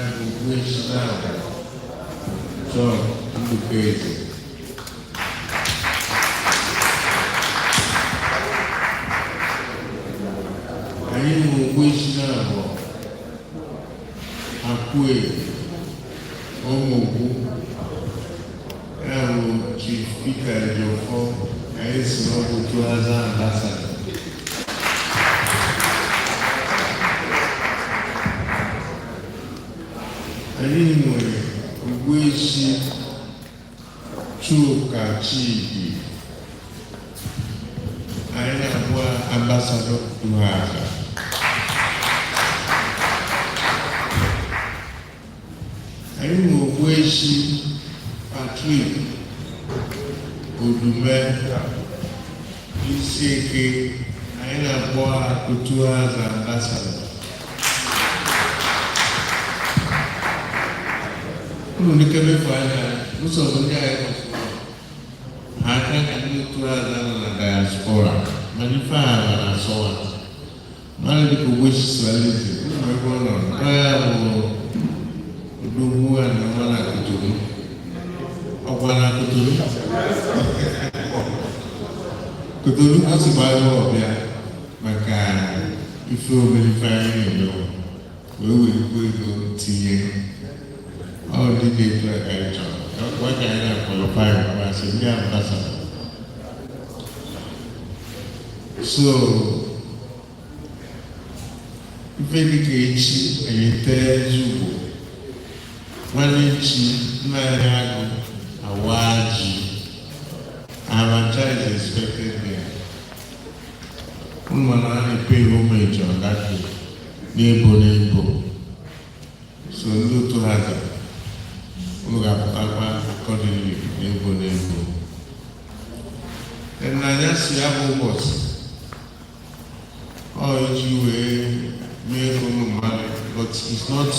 ebe isi na-abụ John Ndubeze anyị nwere ogbu isi na-abụ Akwe Omogbu bụ Chief Peter Ejiofor anyị si n'ọbụ 2000 ambassador. Anyị nwere Ogbuechi Chuka Chidi anyị abụọ ambassador Duhaga. Anyị nwere Ogbuechi Patrick Odume Isieke anyị na-akpọ otu Duhaga ambassador. Unu ndị kebe fụ anya n'usoro ndị anyị kwụsịrị ha aka ka ndị otu Duhaga nọ na diaspora ma n'ife a na-asọwa mmadụ dịka Ogbuechi Sualize ụmụ ebe ọ nọ ya bụ odogwu a na ọma na Kotonu ọkwa na Kotonu Kotonu kwụsịkwa ebe ọbịa maka ife omerife anyị na-emewo wee werikwa ego tinye all the day to a culture. What I have qualified was a mere ambassador. So, very cage and you tell you one inch, Narago, Awaji, Avatar is expected there. One pay homage on that day, neighbor. So, no to hazard. Look at accordingly, neighbor. And I just have what all you made from money, but it's not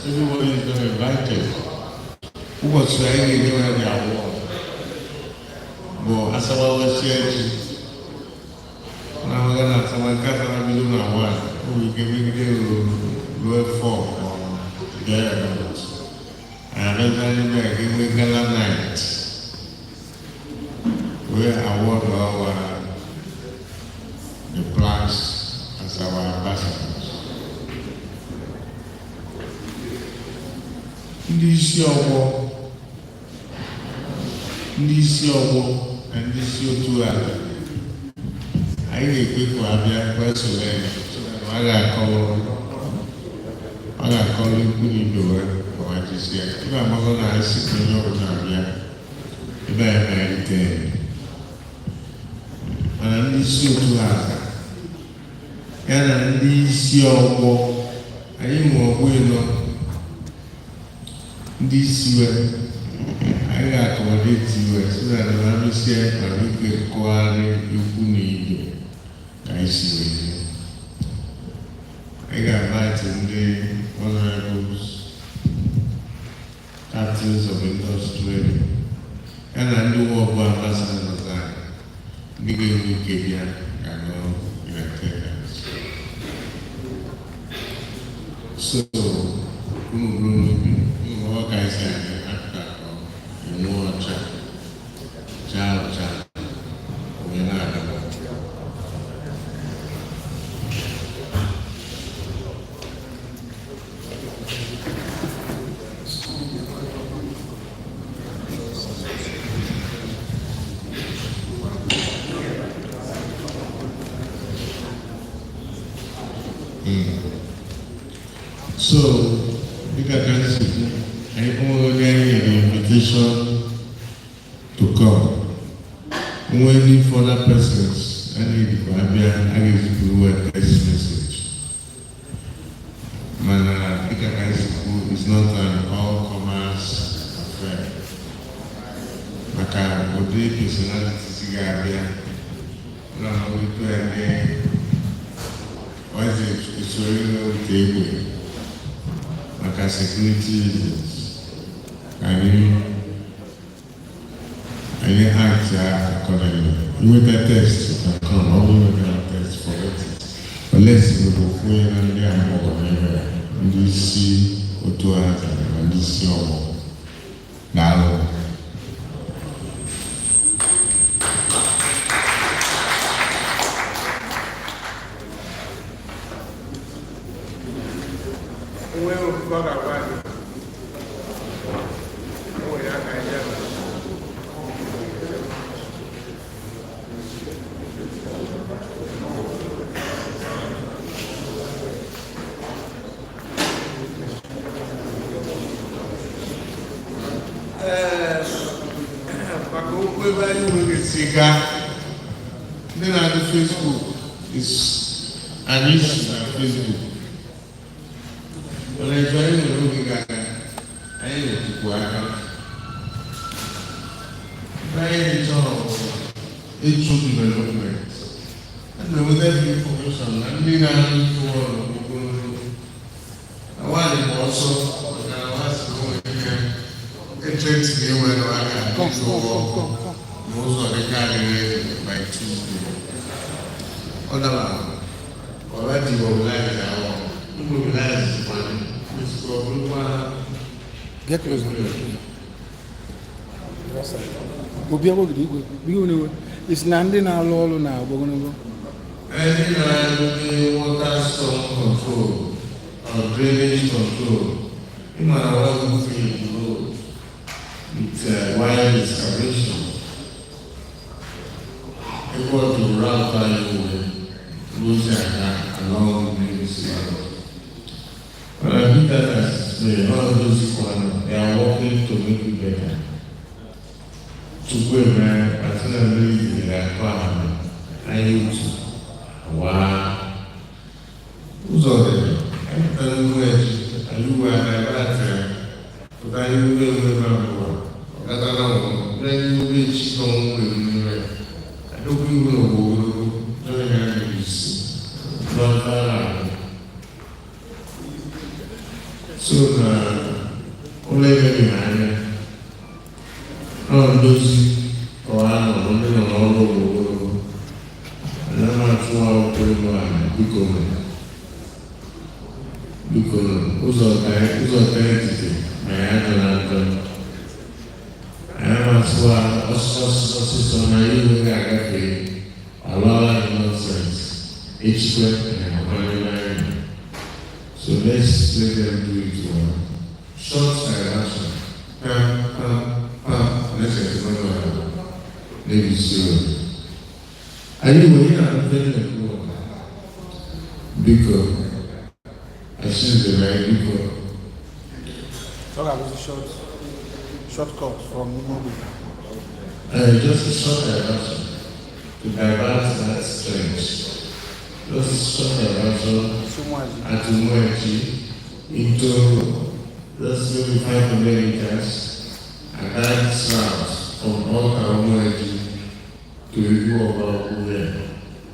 everybody is not invited. Who was trying to do the award? But as I was saying, now we're going to have someone cut on a million award. We can make it low for there. And then give me Gala Night, where I award the plans as our ambassadors. This year, and this year too. I need to go to Abia question. I got call you. If I'm going to ask you to if I am anything, and I need you to have, and I need your I am going this year. I got to audit you so that I will share a weekly quality you need. I see. I got invited in the honorables. Captains of industry, na ndị uwe ọbụ ambasada nọta ndị ga-enwe ike bịa ga-anọ United Airlines. So unu bụrụ n'obi ụmụ ọka isi anyị apụta ka enwe ọcha chaa ọcha onye na-adaba. So, you can consider the invitation to come. When any further persons, I need to give a text message. Man, it's not an all-commerce affair. Maka, what the personality Gabia, no, we play. Why is it? It's really table. Like security reasons. Can you act accordingly? You make a test, you can come. All you make a test for it. But let's go for and they are more whatever. And you see what to act and you see all. Now. Then on the Facebook is an issue on Facebook. When I join the looking at I need to go out. Very job, it should development. And then with every information, I'm being able to I want it also, but I want to go here. It takes me when I can go. Most of the gathering by Tuesday. Other already mobilized our mobilized money. Which go get closer. We'll be able to do it. It's landing our law now. We're going to go. Any water storm control or drainage control. You know, I want to see the road with wire excavation. People to run by along the city. But I think that as all those people, they are working to make it better. To go around, I think I'm really like, wow, I need to. Wow. Who's all there? I don't know where you were at that, but I will remember. I don't know. Then you reach home with me. I don't even know who is not around. So, only very minor. No, those or I don't know all over the world. And I'm not sure how to because who's authenticity? My answer. I am as well also on a living agape, allowing nonsense, each step and line. So let's let them do it well. Short direction. Let's get maybe serious. Are you waiting at the work? Because I see the right people. So that was a shortcut from Mumu. Just a short direction to divert that strength. Just a short direction at Umuechi into just maybe 500 meters and that south from all Umuechi to review about Ure.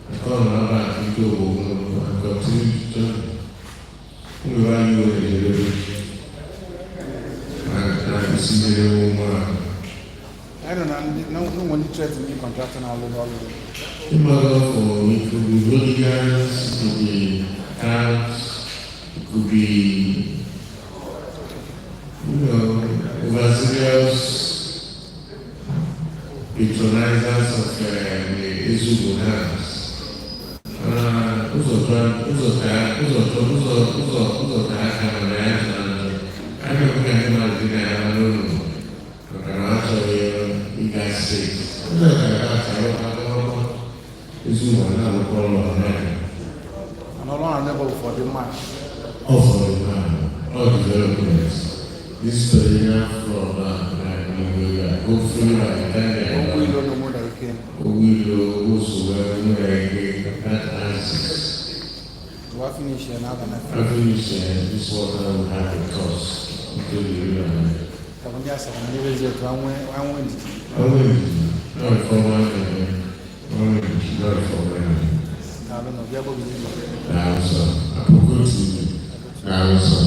I come around and go and continue to journey. We value the and see the woman. I don't know. no one interested in contracting our local. It could be hooligans, it could be camps, it could be, overzealous patronizers of the Ezugo dance. And never for the match. Also, all developments. This area from hopefully by the time We don't know more than can. we will also that answers. To finish another night. I finish this water will have a cost until you realize. I'm just a little bit one way. Not for one, not for one. I don't know. We are going to Now, sir, I will go to now, sir.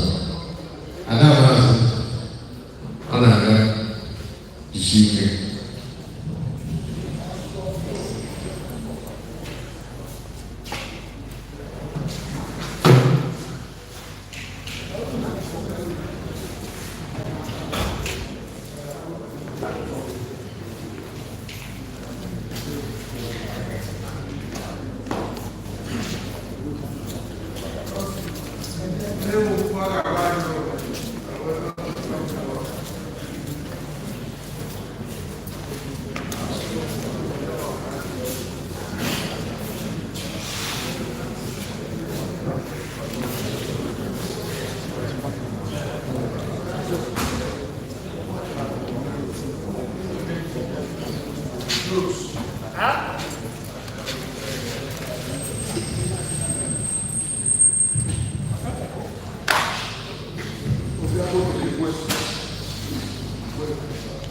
And now, another decision.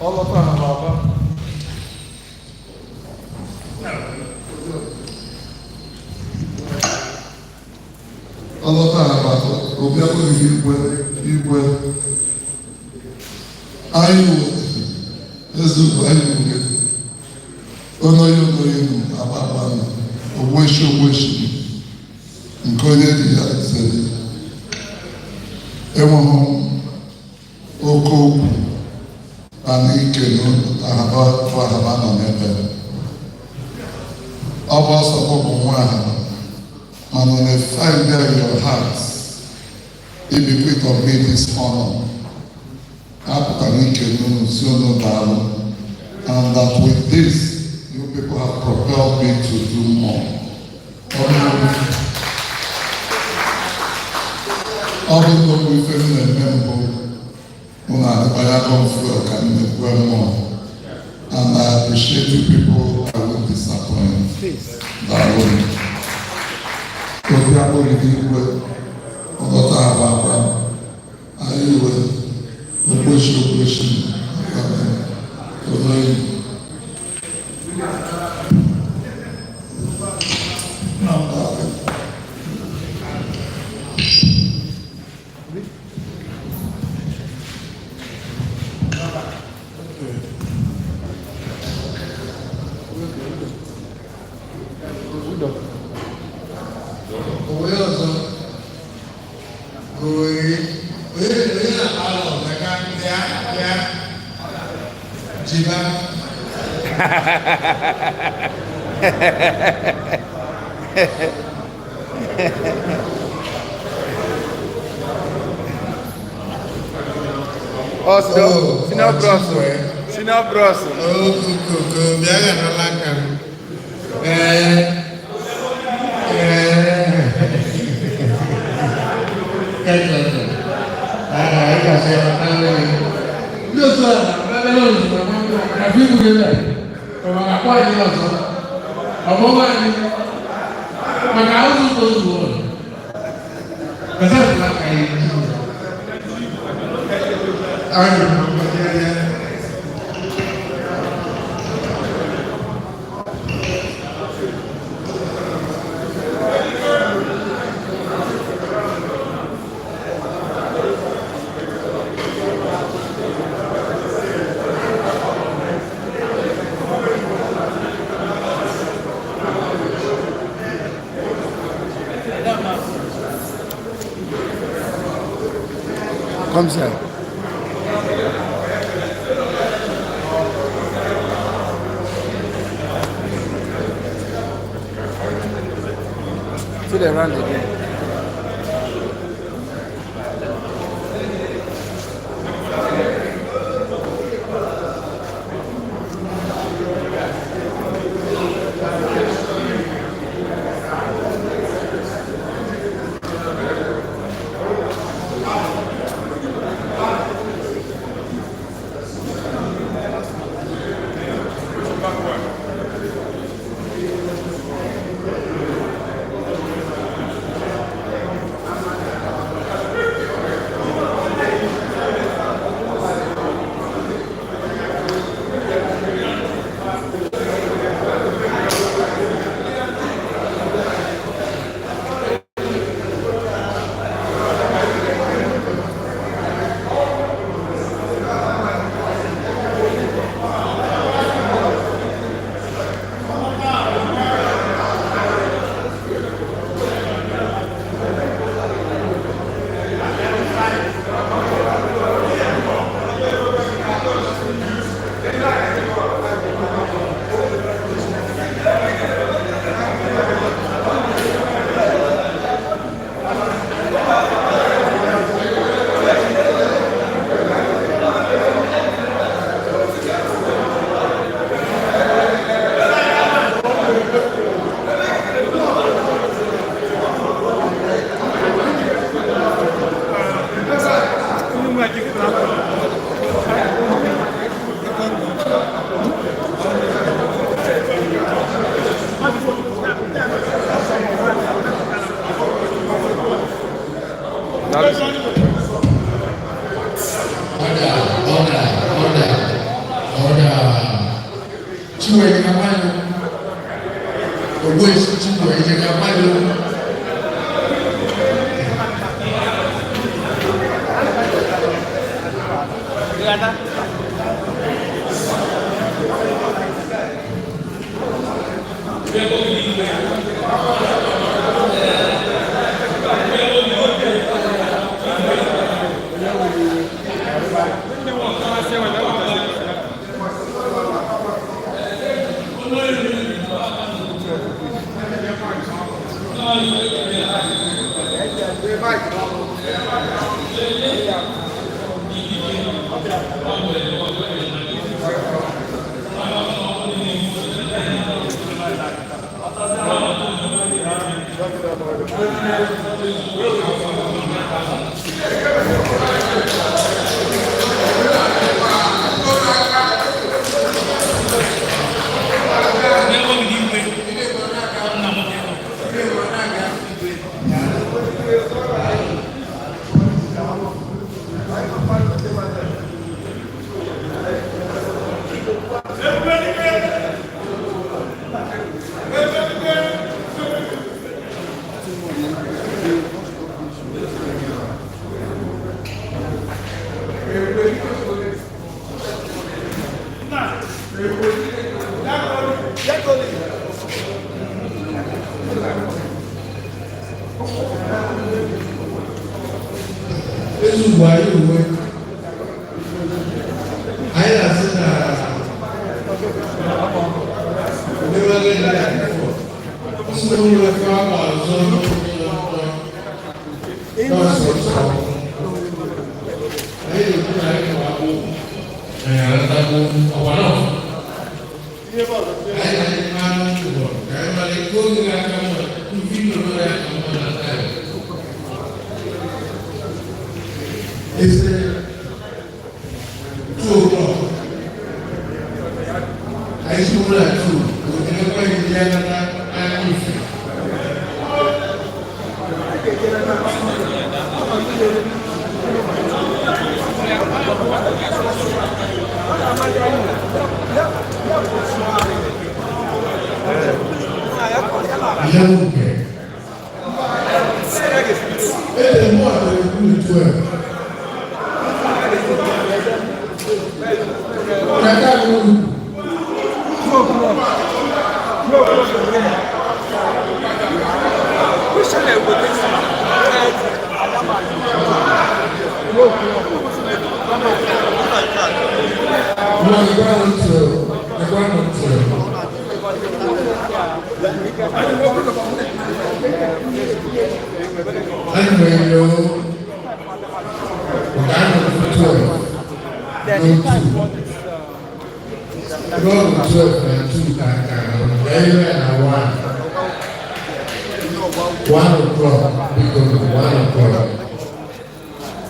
all of them, Baba. ọlọ́tà àbàtọ̀ òbí akọ́ni igwe anyị ezugbo anyị nwere onoyi nu agbagba na ogweshi nke onye dị ya zere enweghị oke okwu mana ike ahaba nọ n'ebe ọ bụ ọsọ bụ nwa ahaba. And when I find there in your hearts, if you quit of me this honor, and that with this, you people have propelled me to do more. Although we feel a member, more. And I appreciate you people, I will disappoint. That way. Obi akpọrịta igwe ọlọta ababa anyị iwe okweshi onoyi Oh, Sino Brosso. Oh, biaga na laka. Comme ça. To the round again.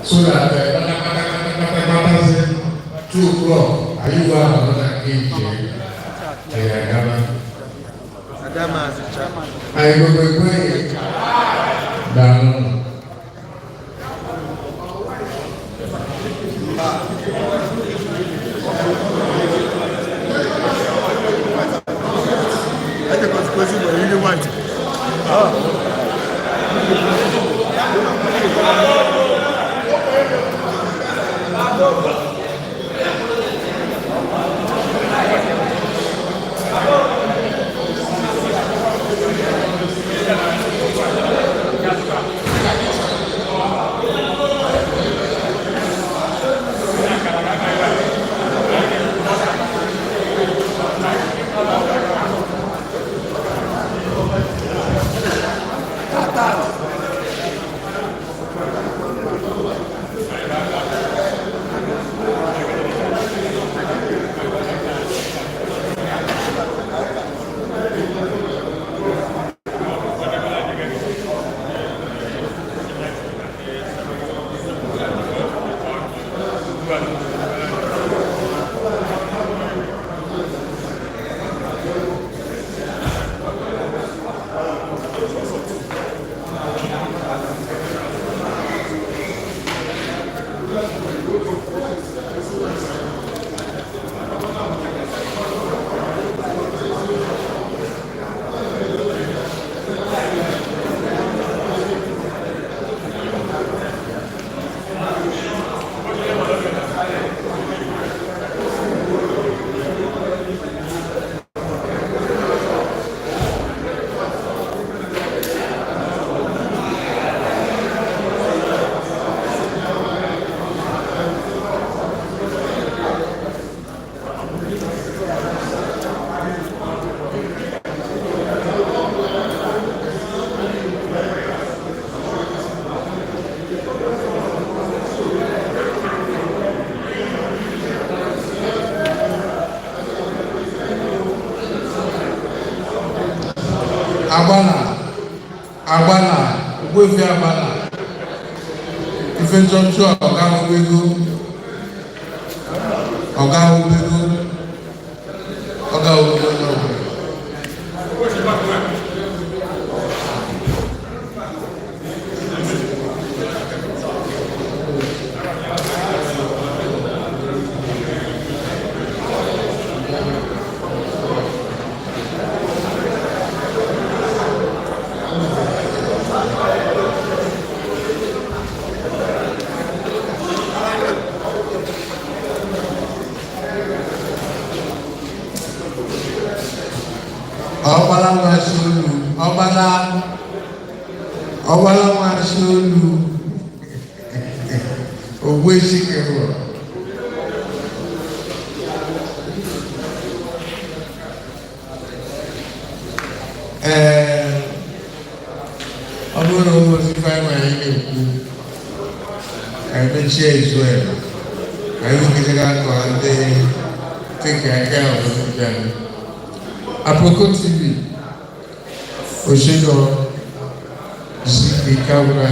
So that 2 o'clock, are you going another cage? I go down. I think it's because you really want it. Agbana, Wevi Agbana, ife ntọ́jú ọ̀gá Obego, ọ̀gá Obego náà. Ọgbala nwa Ṣóólú Ogbu Eṣikẹrọ. Ọ bụrụ na ụmụ osisi anyị nwere ihe ekwu, emechie izu ebe, anyị nwere ga-akọ ndị dịka aka ọzọ bịa. Aproko TV, Oṣego, Zikawura.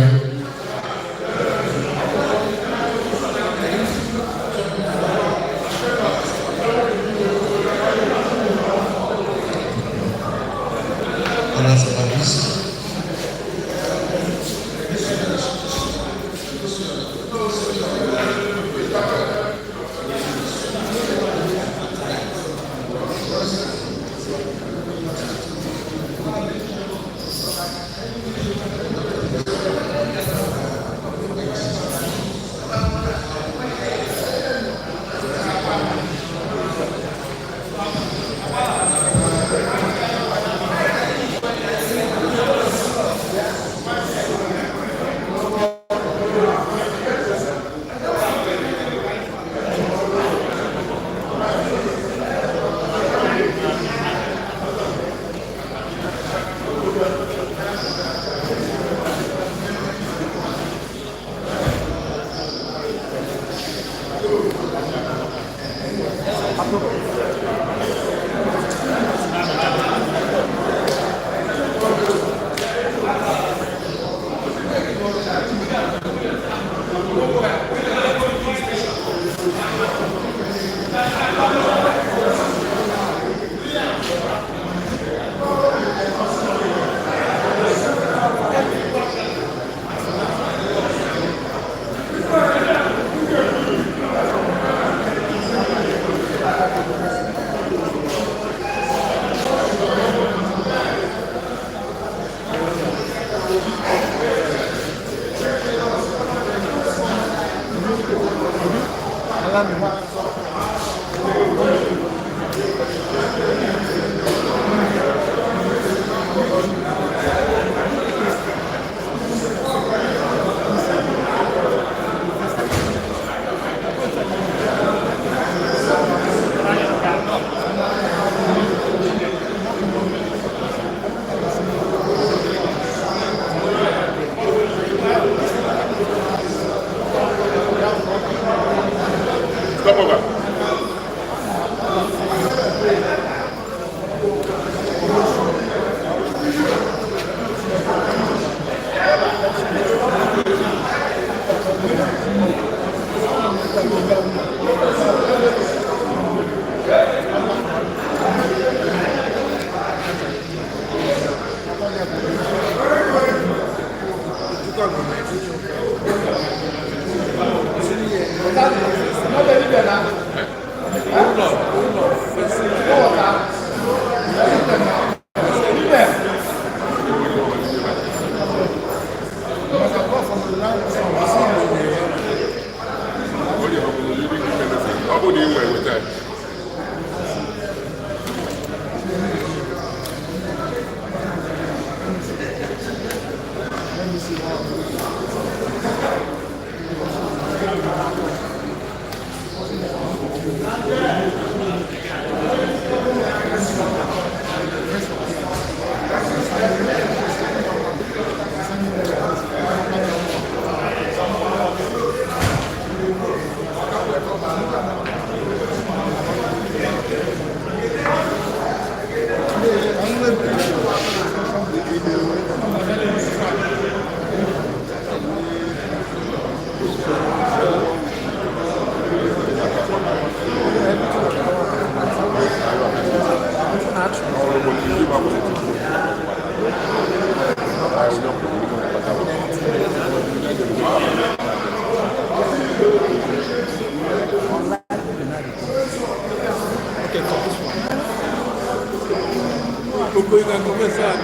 you can commence that.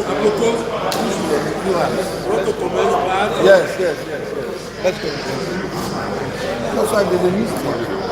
Apoko. Want to commence that? Yes. Let's go. That's why there's a mistake.